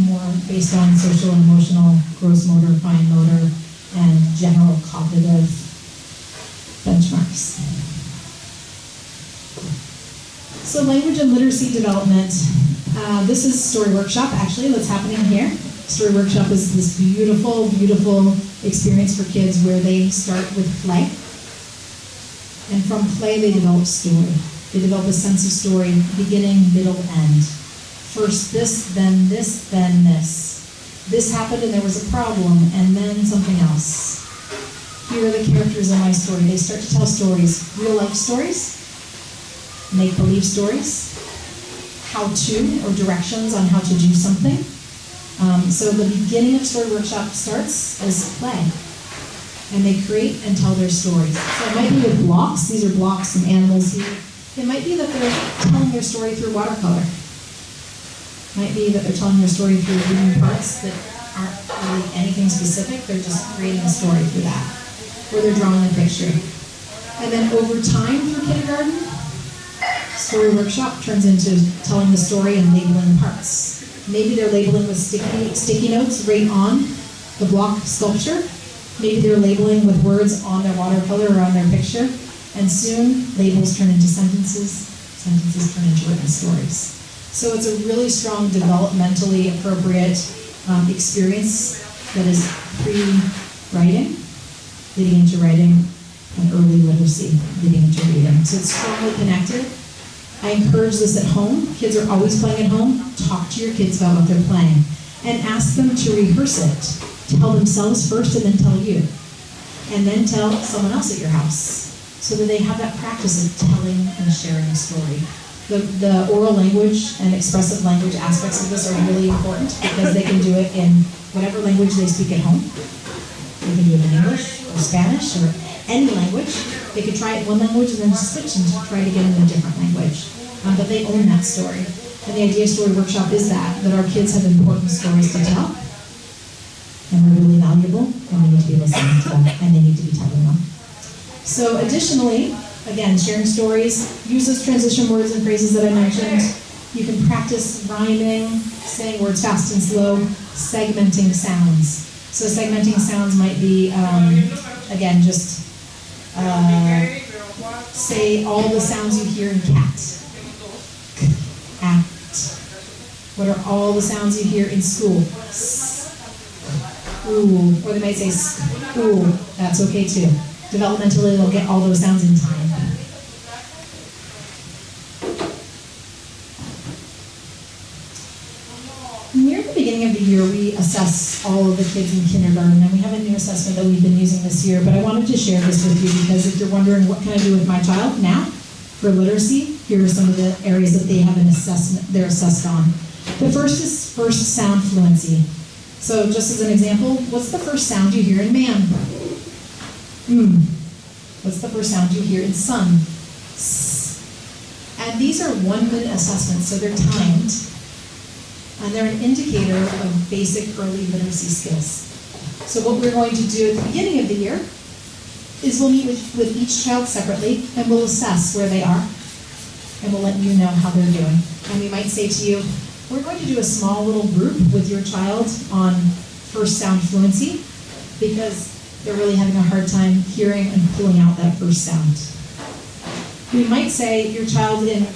more based on social and emotional, gross motor, fine motor, and general cognitive benchmarks. So language and literacy development. This is Story Workshop, actually, that's happening here. Story Workshop is this beautiful, beautiful experience for kids where they start with play. And from play, they develop story. They develop a sense of story, beginning, middle, end. First this, then this, then this. this happened and there was a problem, and then something else. Here are the characters in my story. They start to tell stories, real life stories, make-believe stories, how-to or directions on how to do something. So the beginning of Story Workshop starts as play, and they create and tell their stories. So it might be with blocks. These are blocks and animals here. It might be that they're telling their story through watercolor. It might be that they're telling their story through moving parts that aren't really anything specific. They're just creating a story through that, or they're drawing a picture. And then over time through kindergarten, Story Workshop turns into telling the story and labeling parts. Maybe they're labeling with sticky notes right on the block sculpture. Maybe they're labeling with words on their watercolor or on their picture. And soon, labels turn into sentences, sentences turn into written stories. So it's a really strong developmentally appropriate experience that is pre-writing, leading into writing, and early literacy, leading into reading. So it's strongly connected. I encourage this at home. Kids are always playing at home. Talk to your kids about what they're playing. And ask them to rehearse it. Tell themselves first and then tell you. And then tell someone else at your house. So that they have that practice of telling and sharing a story. The oral language and expressive language aspects of this are really important because they can do it in whatever language they speak at home. They can do it in English or Spanish or any language. They could try it in one language and then switch and try to get in a different language. But they own that story. And the idea of Story Workshop is that our kids have important stories to tell, and they're really valuable, and we need to be listening to them, and they need to be telling them. So additionally, again, sharing stories, use those transition words and phrases that I mentioned. You can practice rhyming, saying words fast and slow, segmenting sounds. So segmenting sounds might be, again, just say all the sounds you hear in cat. Act. What are all the sounds you hear in school? Ooh. Or they might say school. That's okay too. Developmentally, they'll get all those sounds in time. Near the beginning of the year, we assess all of the kids in kindergarten, and we have a new assessment that we've been using this year, but I wanted to share this with you because if you're wondering what can I do with my child now for literacy, here are some of the areas that they have an assessment, they're assessed on. The first is first sound fluency. So just as an example, what's the first sound you hear in man? What's the first sound you hear in sun? S. And these are 1 minute assessments, so they're timed. And they're an indicator of basic early literacy skills. So what we're going to do at the beginning of the year is we'll meet with each child separately and we'll assess where they are and we'll let you know how they're doing. And we might say to you, we're going to do a small little group with your child on first sound fluency because they're really having a hard time hearing and pulling out that first sound. We might say your child in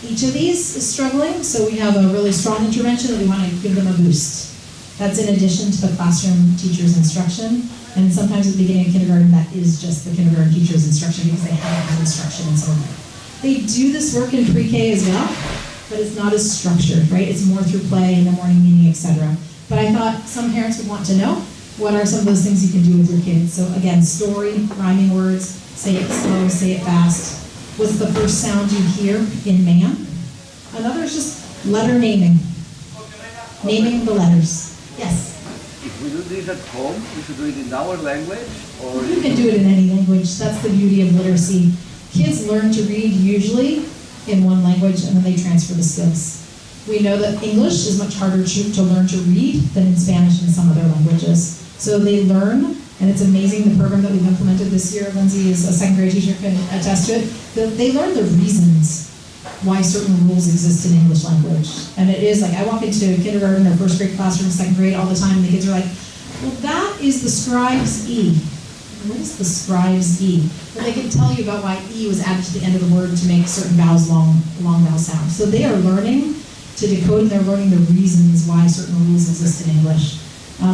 each of these is struggling, so we have a really strong intervention that we want to give them a boost. That's in addition to the classroom teacher's instruction, and sometimes at the beginning of kindergarten, that is just the kindergarten teacher's instruction because they haven't had instruction in some way. They do this work in pre-K as well, but it's not as structured, right? It's more through play in the morning meeting, etc. But I thought some parents would want to know what are some of those things you can do with your kids. So again, story, rhyming words, say it slow, say it fast. What's the first sound you hear in man? Another is just letter naming. Naming the letters. Yes? If we do this at home, we should do it in our language? Or You can do it in any language. That's the beauty of literacy. Kids learn to read usually in one language and then they transfer the skills. We know that English is much harder to learn to read than in Spanish and some other languages. So they learn, and it's amazing the program that we've implemented this year. Lindsay is a second grade teacher, can attest to it. They learn the reasons why certain rules exist in English language. And it is like, I walk into kindergarten or first grade classroom, second grade all the time, and the kids are like, well, that is the scribe's E. What is the scribe's E? And they can tell you about why E was added to the end of the word to make certain vowels long vowel sounds. So they are learning to decode, and they're learning the reasons why certain rules exist in English.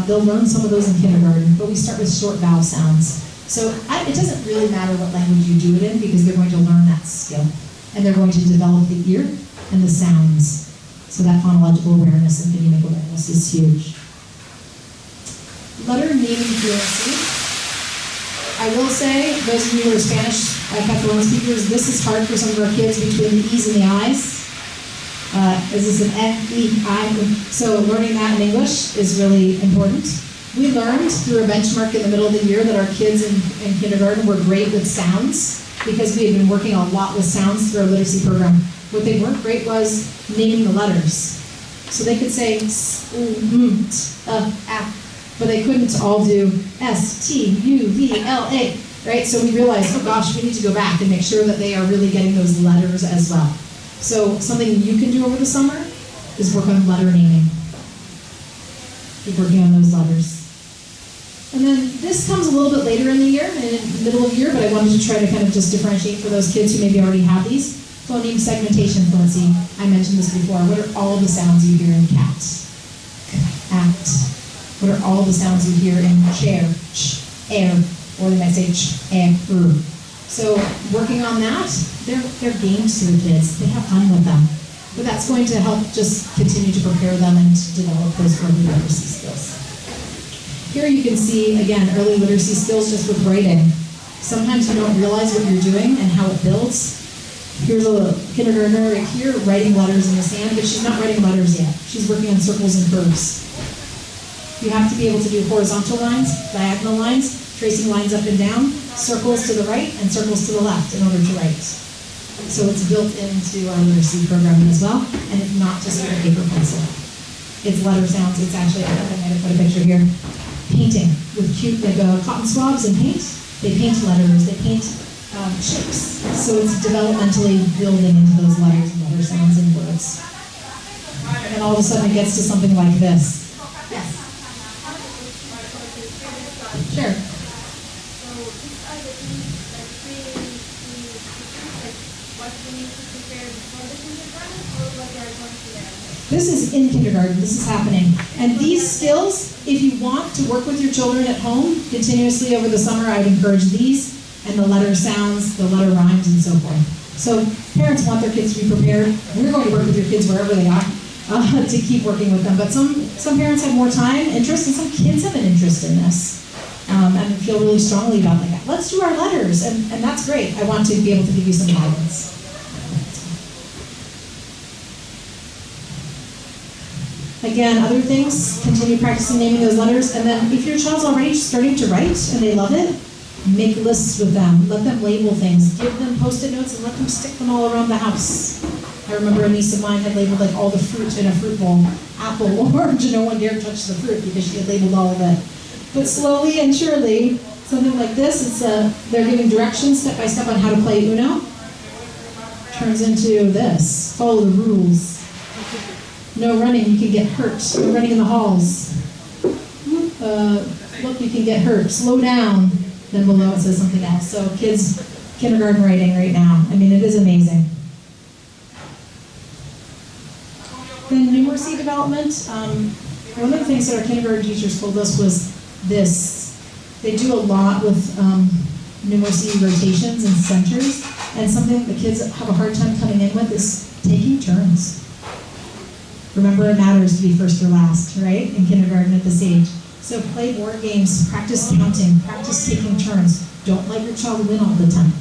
They'll learn some of those in kindergarten, but we start with short vowel sounds. So it doesn't really matter what language you do it in because they're going to learn that skill. And they're going to develop the ear and the sounds. So that phonological awareness and phonemic awareness is huge. letter naming fluency. I will say, those of you who are Spanish Catalan speakers, this is hard for some of our kids between the E's and the I's. Is this an F, E, I? So learning that in English is really important. We learned through a benchmark in the middle of the year that our kids in kindergarten were great with sounds because we had been working a lot with sounds through our literacy program. What they weren't great was naming the letters. So they could say S, U, M, T, A, but they couldn't all do S, T, U, V, L, A, right? So we realized, oh gosh, we need to go back and make sure that they are really getting those letters as well. So something you can do over the summer is work on letter naming. Keep working on those letters. And then this comes a little bit later in the year, in the middle of the year, but I wanted to try to kind of just differentiate for those kids who maybe already have these. Phoneme segmentation fluency. I mentioned this before. What are all the sounds you hear in cat? Act. What are all the sounds you hear in chair? Ch, air. Or they might say ch, air, So working on that, they're games to the kids. They have fun with them. But that's going to help just continue to prepare them and to develop those early literacy skills. Here you can see, again, early literacy skills just with writing. Sometimes you don't realize what you're doing and how it builds. Here's a kindergartner right here writing letters in the sand, but she's not writing letters yet. She's working on circles and curves. You have to be able to do horizontal lines, diagonal lines, tracing lines up and down, circles to the right and circles to the left in order to write. So it's built into our literacy programming as well, and it's not just with a paper pencil. It's letter sounds. It's actually, I might have put a picture here, painting with cute like cotton swabs and paint. They paint letters. They paint shapes. So it's developmentally building into those letters and letter sounds and words. And then all of a sudden it gets to something like this. Yes. Sure. This is in kindergarten, this is happening. And these skills, if you want to work with your children at home continuously over the summer, I would encourage these and the letter sounds, the letter rhymes, and so forth. So parents want their kids to be prepared. We're going to work with your kids wherever they are to keep working with them. But some parents have more time, interest, and some kids have an interest in this and feel really strongly about that. Let's do our letters, and that's great. I want to be able to give you some guidance. Again, other things, continue practicing naming those letters, and then if your child's already starting to write and they love it, make lists with them. Let them label things. Give them Post-it notes and let them stick them all around the house. I remember a niece of mine had labeled like all the fruit in a fruit bowl. Apple, orange, and no one dared touch the fruit because she had labeled all of it. But slowly and surely, something like this, they're giving directions step by step on how to play Uno. Turns into this. Follow the rules. No running, you can get hurt. No running in the halls. Look, you can get hurt. Slow down. Then below it says something else. So kids, kindergarten writing right now. I mean, it is amazing. Then numeracy development. One of the things that our kindergarten teachers told us was this. They do a lot with numeracy rotations and centers. And something the kids have a hard time coming in with is taking turns. Remember, it matters to be first or last, right? In kindergarten at this age. So play board games, practice counting, practice taking turns. Don't let your child win all the time.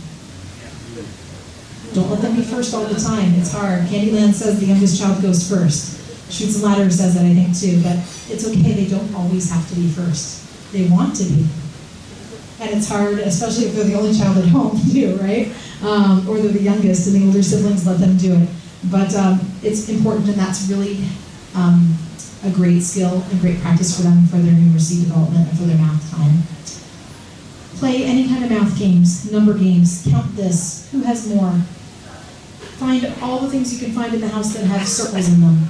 Don't let them be first all the time. It's hard. Candyland says the youngest child goes first. Shoots and Ladders says that, I think, too. But it's okay. They don't always have to be first. They want to be. And it's hard, especially if they're the only child at home, too, right? Or they're the youngest and the older siblings let them do it. But it's important, and that's really a great skill and great practice for them for their numeracy development and for their math time. Play any kind of math games, number games, count this, who has more. Find all the things you can find in the house that have circles in them.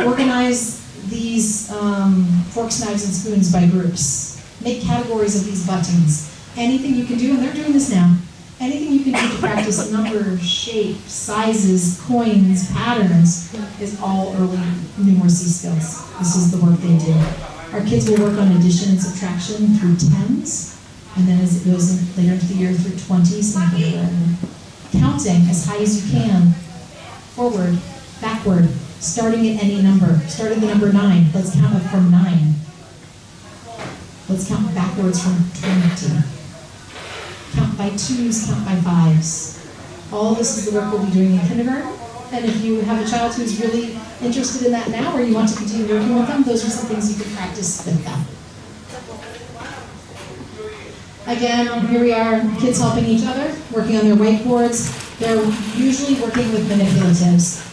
Organize these forks, knives, and spoons by groups. Make categories of these buttons. Anything you can do, and they're doing this now. Anything you can do to practice numbers, shapes, sizes, coins, patterns is all early numeracy skills. This is the work they do. Our kids will work on addition and subtraction through tens, and then as it goes later into the year through 20s and kindergarten. Counting as high as you can, forward, backward, starting at any number. Start at the number 9. Let's count up from 9. Let's count backwards from 20. Count by 2s, count by 5s. All this is the work we'll be doing in kindergarten. And if you have a child who's really interested in that now, or you want to continue working with them, those are some things you can practice with them. Again, here we are, kids helping each other, working on their whiteboards. They're usually working with manipulatives.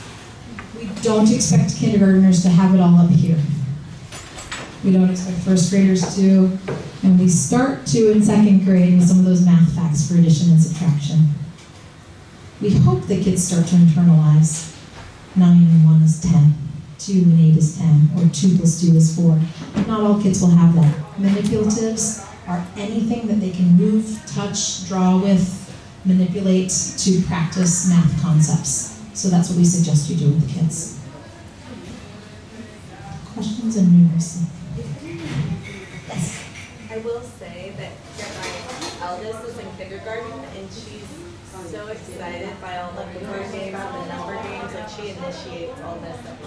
We don't expect kindergartners to have it all up here. We don't expect first graders to, and we start to in second grade with some of those math facts for addition and subtraction. We hope that kids start to internalize 9 and 1 is 10, 2 and 8 is 10, or 2 plus 2 is 4. But not all kids will have that. Manipulatives are anything that they can move, touch, draw with, manipulate to practice math concepts. So that's what we suggest you do with the kids. Questions and numeracy? Yes. I will say that my eldest is in kindergarten and she's so excited by all the word games and the number games. Like she initiates all this stuff.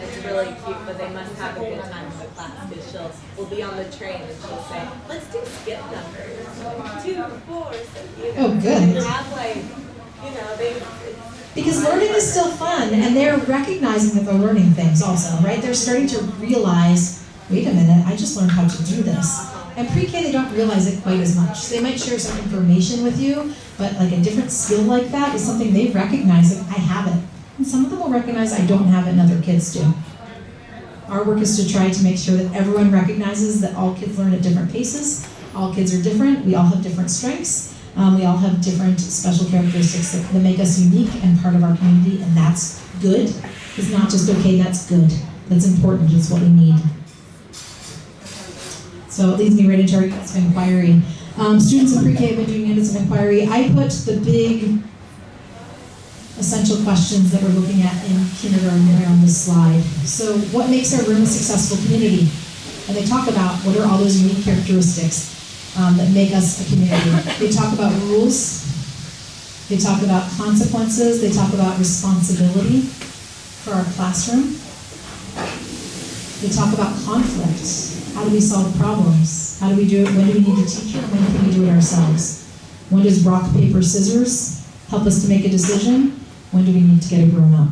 It's really cute, but they must have a good time in the class because we'll be on the train and she'll say, "Let's do skip numbers, like 2, 4, 6." Oh, good. And have they. Because learning is still fun, and they're recognizing that they're learning things also, right? They're starting to realize, wait a minute, I just learned how to do this. And pre-K, they don't realize it quite as much. They might share some information with you, but like a different skill like that is something they recognize, like, I have it. And some of them will recognize I don't have it and other kids do. Our work is to try to make sure that everyone recognizes that all kids learn at different paces. All kids are different. We all have different strengths. We all have different special characteristics that make us unique and part of our community, and that's good. It's not just okay, that's good. That's important, it's what we need. So it leads me right into our units of inquiry. Students in pre-K have been doing units of inquiry. I put the big essential questions that we're looking at in kindergarten here on this slide. So what makes our room a successful community? And they talk about what are all those unique characteristics that make us a community. They talk about rules. They talk about consequences. They talk about responsibility for our classroom. They talk about conflict. How do we solve problems? How do we do it? When do we need a teacher? When can we do it ourselves? When does rock, paper, scissors help us to make a decision? When do we need to get a grown-up?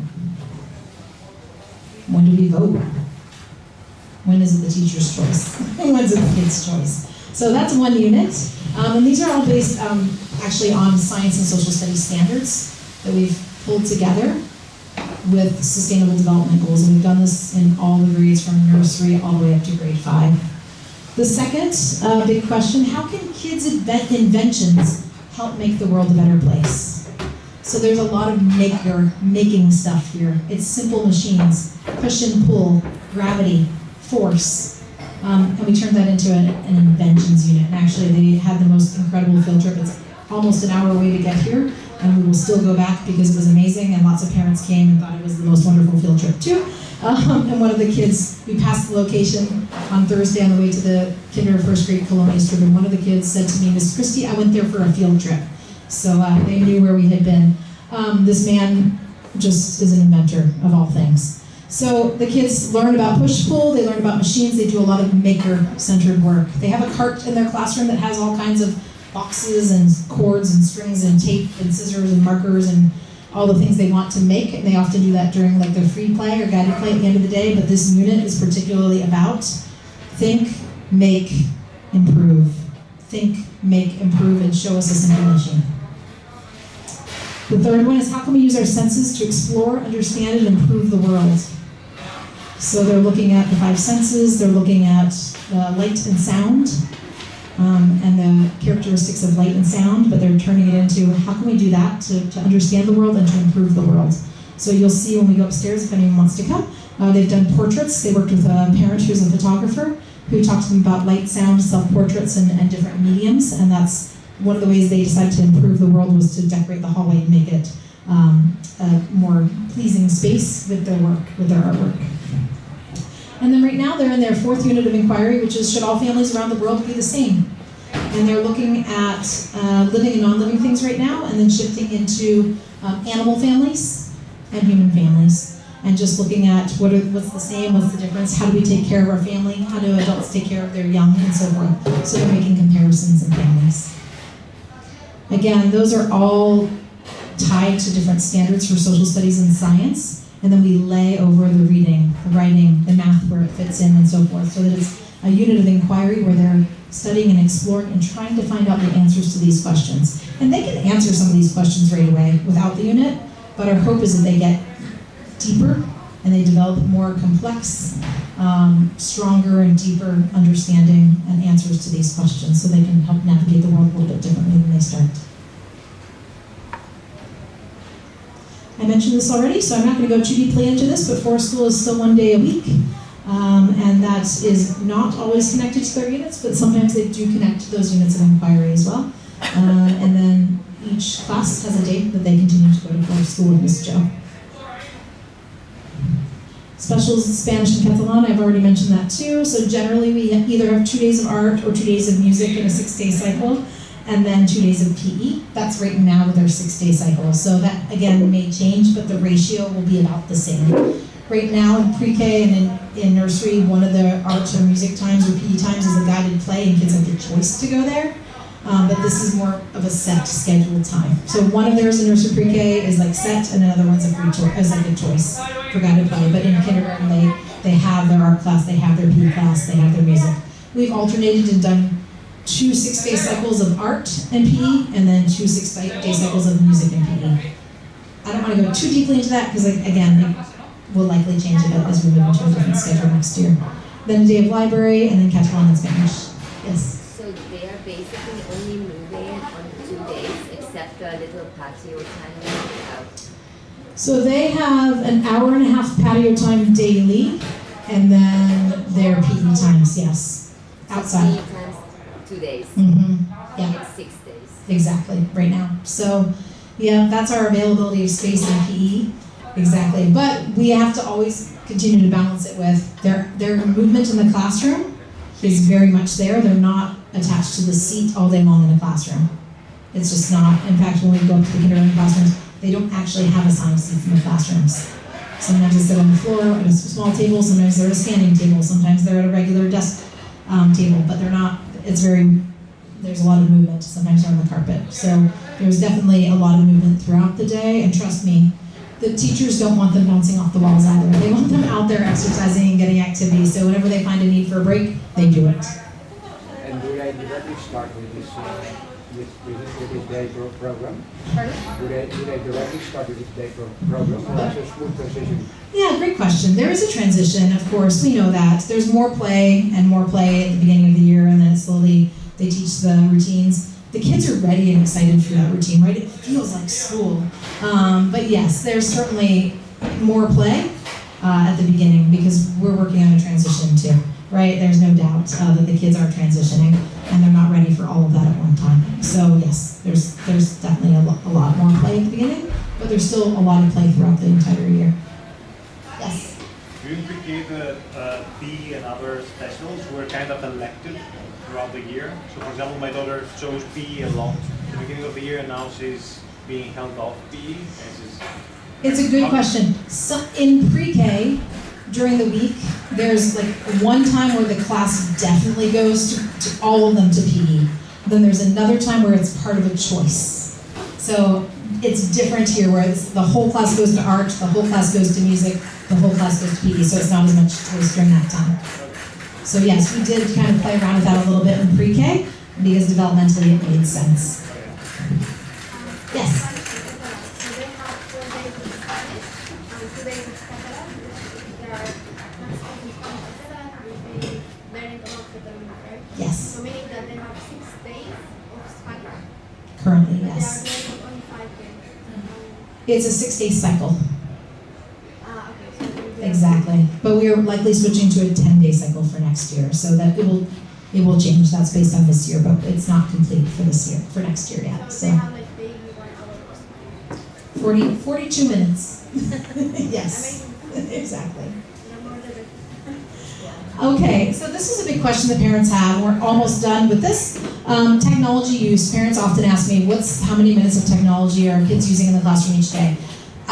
When do we vote? When is it the teacher's choice? When is it the kid's choice? So that's one unit. And these are all based actually on science and social studies standards that we've pulled together with sustainable development goals. And we've done this in all the grades from nursery all the way up to grade 5. The second big question, how can kids' inventions help make the world a better place? So there's a lot of making stuff here. It's simple machines, push and pull, gravity, force. And we turned that into an inventions unit. And actually they had the most incredible field trip. It's almost an hour away to get here. And we will still go back because it was amazing. And lots of parents came and thought it was the most wonderful field trip too. And one of the kids, we passed the location on Thursday on the way to the first grade Colonias trip. And one of the kids said to me, "Miss Christie, I went there for a field trip." So they knew where we had been. This man just is an inventor of all things. So the kids learn about push-pull, they learn about machines, they do a lot of maker-centered work. They have a cart in their classroom that has all kinds of boxes and cords and strings and tape and scissors and markers and all the things they want to make, and they often do that during like their free play or guided play at the end of the day, but this unit is particularly about think, make, improve. Think, make, improve, and show us a simple machine. The third one is how can we use our senses to explore, understand, and improve the world? So they're looking at the 5 senses, they're looking at light and sound, and the characteristics of light and sound, but they're turning it into how can we do that to understand the world and to improve the world. So you'll see when we go upstairs if anyone wants to come. They've done portraits. They worked with a parent who's a photographer who talked to them about light, sound, self-portraits, and different mediums, and that's one of the ways they decided to improve the world was to decorate the hallway and make it a more pleasing space with their work, with their artwork. And then right now they're in their 4th unit of inquiry, which is should all families around the world be the same? And they're looking at living and non-living things right now, and then shifting into animal families and human families. and just looking at what's the same, what's the difference, how do we take care of our family, how do adults take care of their young, and so forth. So they're making comparisons in families. Again, those are all tied to different standards for social studies and science, and then we lay over the reading, the writing, the math where it fits in, and so forth, so that it's a unit of inquiry where they're studying and exploring and trying to find out the answers to these questions. And they can answer some of these questions right away without the unit, but our hope is that they get deeper and they develop more complex, stronger and deeper understanding and answers to these questions so they can help navigate the world a little bit differently when they start. I mentioned this already, so I'm not going to go too deeply into this, but Forest School is still 1 day a week. And that is not always connected to their units, but sometimes they do connect to those units of inquiry as well. And then each class has a date that they continue to go to Forest School with Ms. Jo. Specials in Spanish and Catalan, I've already mentioned that too. So generally we either have 2 days of art or 2 days of music in a 6-day cycle, and then 2 days of PE. That's right now with our 6-day cycle. So that again may change, but the ratio will be about the same. Right now in pre-K and in nursery, one of the art or music times or PE times is a guided play, and kids have the choice to go there. But this is more of a set scheduled time. So one of theirs in nursery pre-K is like set, and another one's a free choice, is like a choice for guided play. But in kindergarten, they have their art class, they have their PE class, they have their music. We've alternated and done 2 6-day cycles of art and PE, and then 2 6-day cycles of music and PE. I don't want to go too deeply into that because, again, it will likely change a bit as we move into a different schedule next year. Then a day of library, and then Catalan and Spanish. Yes? So they are basically only moving on 2 days, except a little patio time out. So they have an hour and a half patio time daily, and then their PE times, yes, outside. PE times 2 days. Yeah, In 6 days. exactly, right now. So, yeah, that's our availability of space in PE, exactly. But we have to always continue to balance it with their movement in the classroom is very much there. They're not attached to the seat all day long in the classroom. It's just not. In fact, when we go up to the kindergarten classrooms, they don't actually have assigned seats in the classrooms. Sometimes they sit on the floor at a small table, sometimes they're at a standing table, sometimes they're at a regular desk table, but they're not, there's a lot of movement, sometimes they're on the carpet. So there's definitely a lot of movement throughout the day, and trust me, the teachers don't want them bouncing off the walls either. They want them out there exercising and getting activity, so whenever they find a need for a break, they do it. And do they directly start with this day program? Pardon? Do they directly start with this day program, or is it a smooth transition? Yeah, great question. There is a transition, of course, we know that. There's more play and more play at the beginning of the year, and then slowly they teach the routines. The kids are ready and excited for that routine, right? It feels like school. But yes, there's certainly more play at the beginning because we're working on a transition too, right? There's no doubt that the kids are transitioning and they're not ready for all of that at one time. So yes, there's definitely a lot more play at the beginning, but there's still a lot of play throughout the entire year. Yes? Do you indicate that PE and other specials were kind of elective throughout the year? So for example, my daughter chose PE a lot at the beginning of the year, and now she's being held off PE. It's a good question. So in pre-K, during the week, there's like one time where the class definitely goes to all of them to PE. Then there's another time where it's part of a choice. So it's different here where the whole class goes to art, the whole class goes to music, the whole class goes to PE, so it's not as much choice during that time. So yes, we did kind of play around with that a little bit in pre-K because developmentally it made sense. Yes? So they have 4 days of Spanish, 2 days of Catalan. They are speaking Spanish Catalan and they learning about Catalan, right? Yes. So meaning that they have 6 days of Spanish. Currently, But yes. they are learning only 5 days. It's a 6-day cycle. Okay, so they Exactly. But we are likely switching to a 10-day cycle for next year, so that it will change. That's based on this year, but it's not complete for this year, for next year yet. So So they have like daily 1 hour of Spanish. 42 minutes. Yes. Amazing. Exactly. No more than it. Okay, so this is a big question that parents have. We're almost done with this. Technology use. Parents often ask me, how many minutes of technology are kids using in the classroom each day?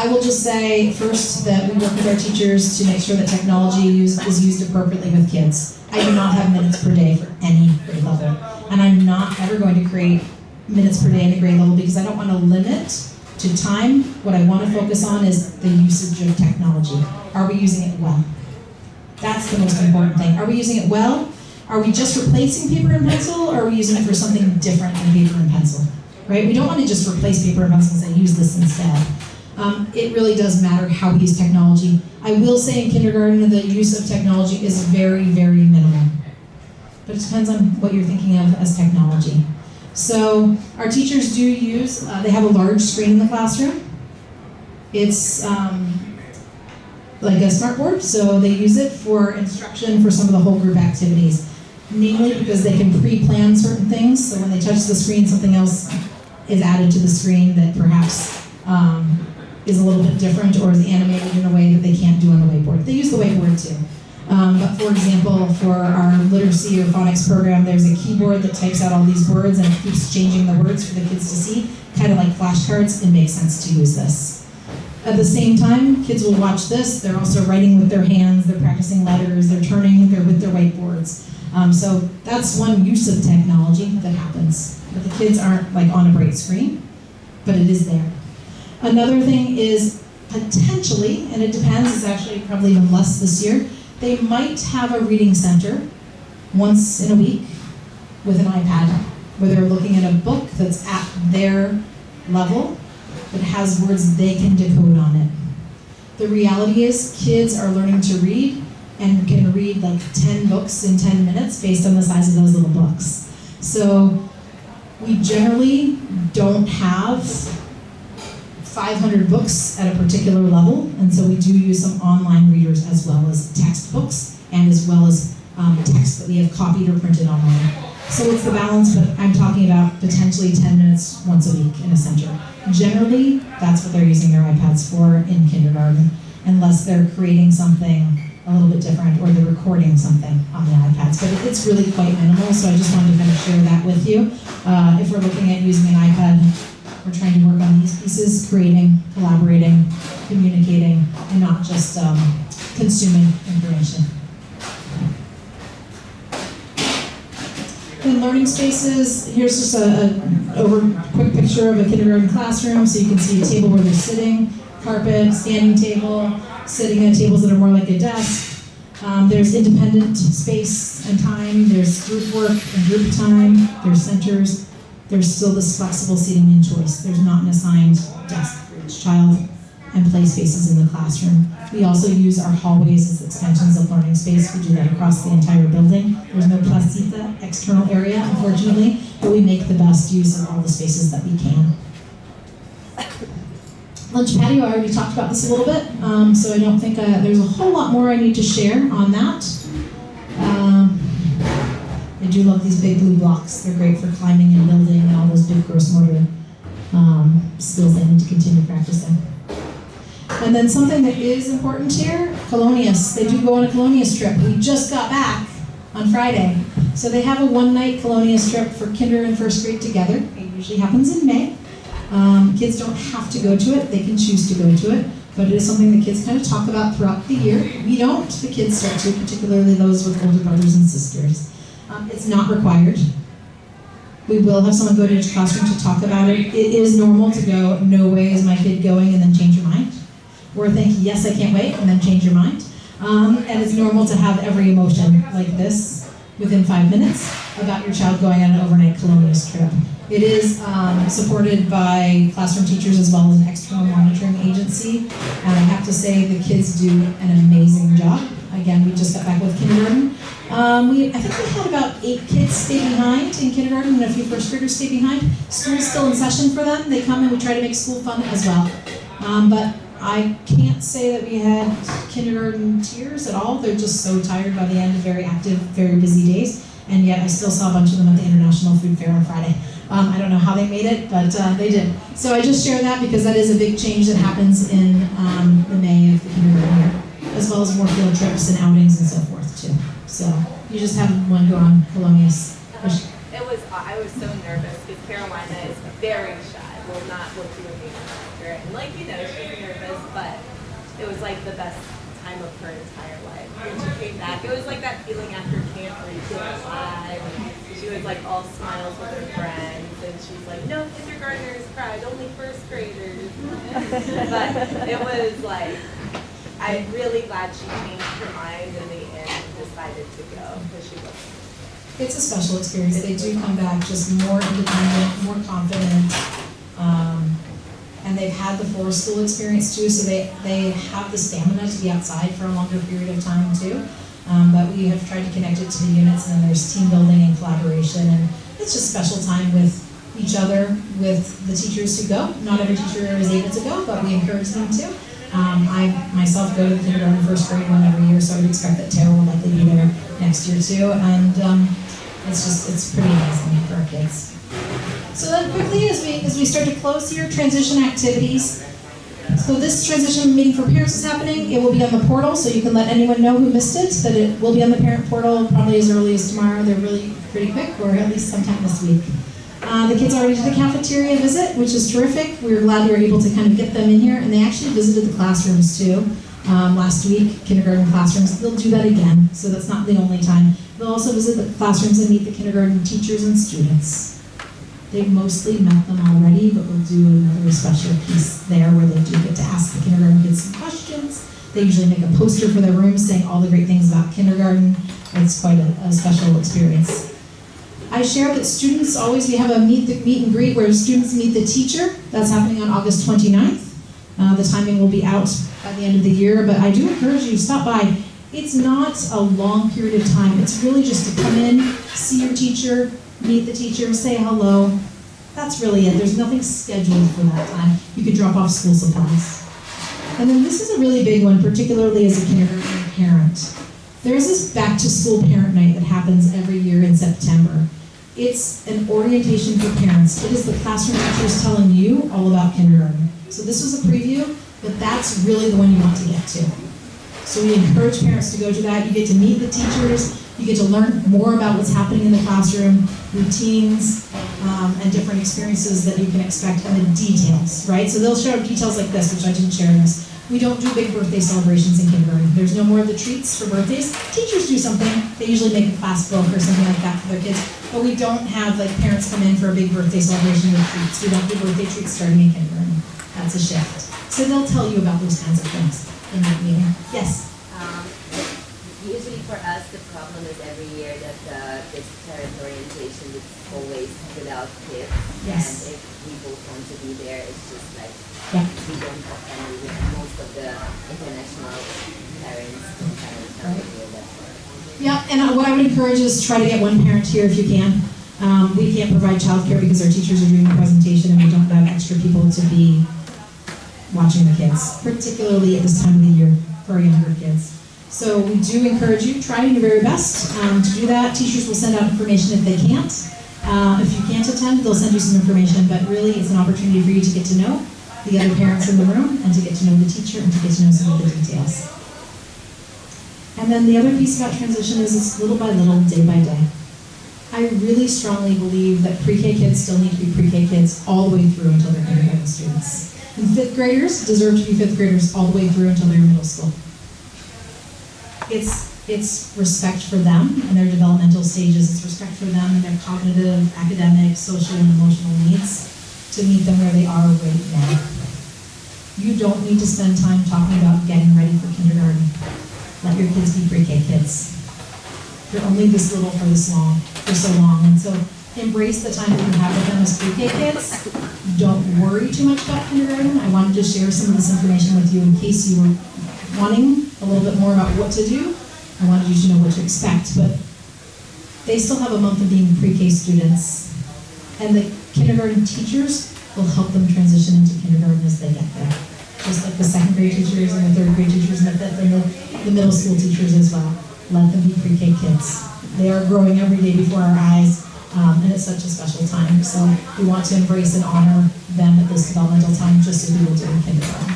I will just say first that we work with our teachers to make sure that technology is used appropriately with kids. I do not have minutes per day for any grade level. And I'm not ever going to create minutes per day in a grade level because I don't want to limit to time. What I want to focus on is the usage of technology. Are we using it well? That's the most important thing. Are we using it well? Are we just replacing paper and pencil, or are we using it for something different than paper and pencil? Right? We don't want to just replace paper and pencil and say, use this instead. It really does matter how we use technology. I will say in kindergarten the use of technology is very, very minimal. But it depends on what you're thinking of as technology. So our teachers do use, they have a large screen in the classroom. It's like a smartboard, so they use it for instruction for some of the whole group activities. Namely because they can pre-plan certain things, so when they touch the screen, something else is added to the screen that perhaps is a little bit different or is animated in a way that they can't do on the whiteboard. They use the whiteboard too. But for example, for our literacy or phonics program, there's a keyboard that types out all these words and it keeps changing the words for the kids to see, kind of like flashcards. It makes sense to use this. At the same time, kids will watch this. They're also writing with their hands, they're practicing letters, they're with their whiteboards. So that's one use of technology that happens. But the kids aren't like on a bright screen, but it is there. Another thing is potentially, and it depends, it's actually probably even less this year, they might have a reading center once in a week with an iPad where they're looking at a book that's at their level but has words they can decode on it. The reality is kids are learning to read and can read like 10 books in 10 minutes based on the size of those little books. So we generally don't have 500 books at a particular level, and so we do use some online readers as well as textbooks and as well as text that we have copied or printed online. So it's the balance, but I'm talking about potentially 10 minutes once a week in a center. Generally, that's what they're using their iPads for in kindergarten, unless they're creating something a little bit different or they're recording something on the iPads. But it's really quite minimal, so I just wanted to kind of share that with you. If we're looking at using an iPad, we're trying to work on these pieces, creating, collaborating, communicating, and not just consuming information. In learning spaces, here's just a quick picture of a kindergarten classroom, so you can see a table where they're sitting, carpet, standing table, sitting at tables that are more like a desk. There's independent space and time, there's group work and group time, there's centers. There's still this flexible seating and choice. There's not an assigned desk for each child, and play spaces in the classroom. We also use our hallways as extensions of learning space. We do that across the entire building. There's no placita external area, unfortunately, but we make the best use of all the spaces that we can. Lunch patio, I already talked about this a little bit, so I don't think there's a whole lot more I need to share on that. I do love these big blue blocks. They're great for climbing and building and all those big gross motor skills they need to continue practicing. And then something that is important here, Colonius. They do go on a Colonius trip. We just got back on Friday. So they have a one-night Colonius trip for kinder and first grade together. It usually happens in May. Kids don't have to go to it. They can choose to go to it. But it is something the kids kind of talk about throughout the year. We don't. The kids start to, particularly those with older brothers and sisters. It's not required. We will have someone go to each classroom to talk about it. It is normal to go, no way is my kid going, and then change your mind. Or think, yes, I can't wait, and then change your mind. And it's normal to have every emotion like this within 5 minutes about your child going on an overnight Colonius trip. It is supported by classroom teachers as well as an external monitoring agency. And I have to say the kids do an amazing job. Again, we just got back with kindergarten. I think we had about 8 kids stay behind in kindergarten and a few first graders stay behind. School's still in session for them. They come and we try to make school fun as well. But I can't say that we had kindergarten tears at all. They're just so tired by the end of very active, very busy days. And yet I still saw a bunch of them at the International Food Fair on Friday. I don't know how they made it, but they did. So I just share that because that is a big change that happens in the May of the kindergarten year, as well as more field trips and outings and so forth too. So you just have one go on Colonius. I was so nervous because Carolina is very shy. Will not look you in the eye. And like, she's nervous. it was like the best time of her entire life. When she came back, it was like that feeling after camp where you feel alive. She was like all smiles with her friends, and she's like, no kindergartners cried, only first graders. But it was like, I'm really glad she changed her mind in the end and decided to go, because she wasn't. It's a special experience. They do come back just more independent, more confident, and they've had the forest school experience too, so they have the stamina to be outside for a longer period of time too. But we have tried to connect it to the units, and then there's team building and collaboration, and it's just special time with each other, with the teachers who go. Not every teacher is able to go, but we encourage them to. I myself go to the kindergarten first grade one every year, so I would expect that Tara will likely be there next year too, and it's pretty amazing for our kids. So then quickly, as we start to close here, transition activities. So this transition meeting for parents is happening. It will be on the portal, so you can let anyone know who missed it, that it will be on the parent portal probably as early as tomorrow. They're really pretty quick, or at least sometime this week. The kids already did the cafeteria visit, which is terrific. We were glad we were able to kind of get them in here, and they actually visited the classrooms too last week, kindergarten classrooms. They'll do that again, so that's not the only time. They'll also visit the classrooms and meet the kindergarten teachers and students. They've mostly met them already, but we'll do another special piece there where they do get to ask the kindergarten kids some questions. They usually make a poster for their room saying all the great things about kindergarten. It's quite a special experience. I share that students always, we have a meet and greet where students meet the teacher. That's happening on August 29th. The timing will be out by the end of the year, but I do encourage you to stop by. It's not a long period of time. It's really just to come in, see your teacher, meet the teacher, say hello. That's really it. There's nothing scheduled for that time. You could drop off school supplies. And then this is a really big one, particularly as a kindergarten parent. There's this back to school parent night that happens every year in September. It's an orientation for parents. It is the classroom teachers telling you all about kindergarten. So this was a preview, but that's really the one you want to get to. So we encourage parents to go to that. You get to meet the teachers. You get to learn more about what's happening in the classroom, routines, and different experiences that you can expect, and the details, right? So they'll show details like this, which I didn't share in this. We don't do big birthday celebrations in kindergarten. There's no more of the treats for birthdays. Teachers do something. They usually make a class book or something like that for their kids. But we don't have like parents come in for a big birthday celebration with treats. We don't do birthday treats starting in kindergarten. That's a shift. So they'll tell you about those kinds of things in that meeting. Yes? Usually for us, the problem is every year that this parent orientation is always without kids. Yes. And if we both want to be there, it's just like Yeah. we don't often, most of the international parents don't come here. Yeah, and what I would encourage is try to get one parent here if you can. We can't provide childcare because our teachers are doing a presentation and we don't have extra people to be watching the kids, particularly at this time of the year for our younger kids. So we do encourage you, try your very best to do that. Teachers will send out information if they can't. If you can't attend, they'll send you some information, but really it's an opportunity for you to get to know the other parents in the room and to get to know the teacher and to get to know some of the details. And then the other piece about transition is it's little by little, day by day. I really strongly believe that pre-K kids still need to be pre-K kids all the way through until they're kindergarten students. And fifth graders deserve to be fifth graders all the way through until they're in middle school. It's respect for them and their developmental stages. It's respect for them and their cognitive, academic, social, and emotional needs to meet them where they are right now. You don't need to spend time talking about getting ready for kindergarten. Let your kids be pre-K kids. They're only this little for so long. And so embrace the time that you have with them as pre-K kids. Don't worry too much about kindergarten. I wanted to share some of this information with you in case you were wanting a little bit more about what to do. I wanted you to know what to expect, but they still have a month of being pre-K students, and the kindergarten teachers will help them transition into kindergarten as they get there. Just like the second grade teachers and the third grade teachers and the middle school teachers as well. Let them be pre-K kids. They are growing every day before our eyes, and it's such a special time. So we want to embrace and honor them at this developmental time, just as we will do in kindergarten.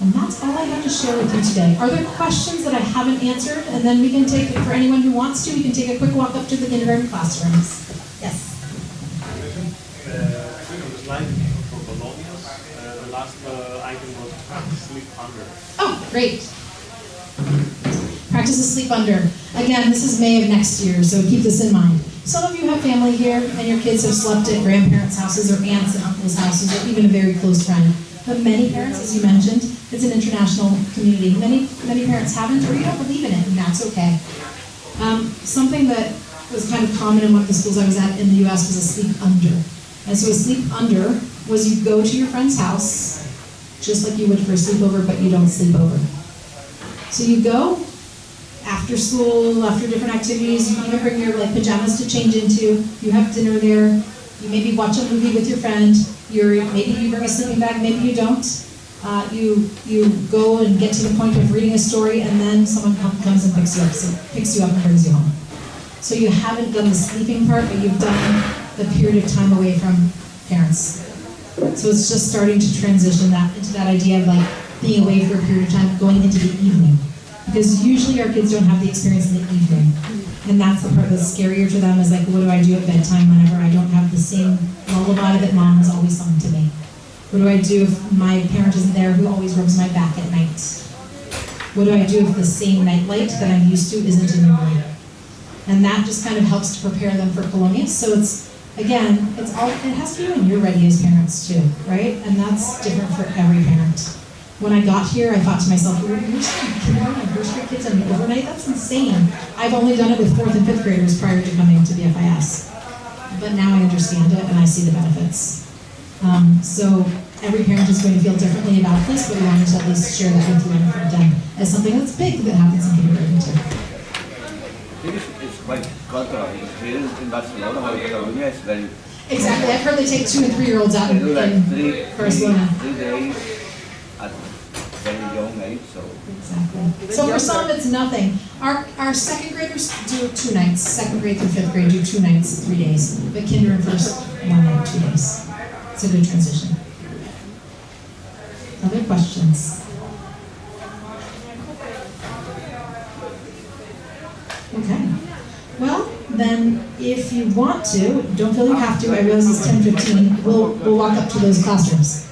And that's all I have to share with you today. Are there questions that I haven't answered? And then we can take, for anyone who wants to, we can take a quick walk up to the kindergarten classrooms. Yes? On the slide for Bologna's, the last item was sleep under. Oh, great. Practice to sleep under. Again, this is May of next year, so keep this in mind. Some of you have family here, and your kids have slept at grandparents' houses or aunts and uncles' houses, or even a very close friend. But many parents, as you mentioned, it's an international community. Many parents haven't, or you don't believe in it, and that's okay. Something that was kind of common in one of the schools I was at in the U.S. was a sleep under. And so a sleep under was you go to your friend's house, just like you would for a sleepover, but you don't sleep over. So you go after school, after different activities, you even bring your pajamas to change into, you have dinner there, you maybe watch a movie with your friend, maybe you bring a sleeping bag, maybe you don't. You go and get to the point of reading a story, and then someone comes and picks you up and brings you home. So you haven't done the sleeping part, but you've done the period of time away from parents. So it's just starting to transition into that idea of being away for a period of time, going into the evening. Because usually our kids don't have the experience in the evening. And that's the part that's scarier to them, is what do I do at bedtime whenever I don't have the same lullaby that mom has always sung to me? What do I do if my parent isn't there who always rubs my back at night? What do I do if the same nightlight that I'm used to isn't in the room? And that just kind of helps to prepare them for Polonius. So it has to be when you're ready as parents too, right? And that's different for every parent. When I got here, I thought to myself, you're starting kindergarten and first grade kids on the overnight? That's insane. I've only done it with 4th and 5th graders prior to coming to BFIS. But now I understand it and I see the benefits. So every parent is going to feel differently about this, but we wanted to at least share that with you and for them as something that's big that happens in kindergarten too. I think it's quite cultural. Here in Barcelona, Catalonia is very... Exactly. I've heard they take 2 and 3-year-olds out in Barcelona. 3 days at very young age, so... Exactly. So for some, it's nothing. Our second graders do 2 nights. Second grade through 5th grade do 2 nights, 3 days. But kinder and first, 1 night, 2 days. It's a good transition. Other questions? Okay. Well, then, if you want to, don't feel you have to. I realize it's 10:15. We'll walk up to those classrooms.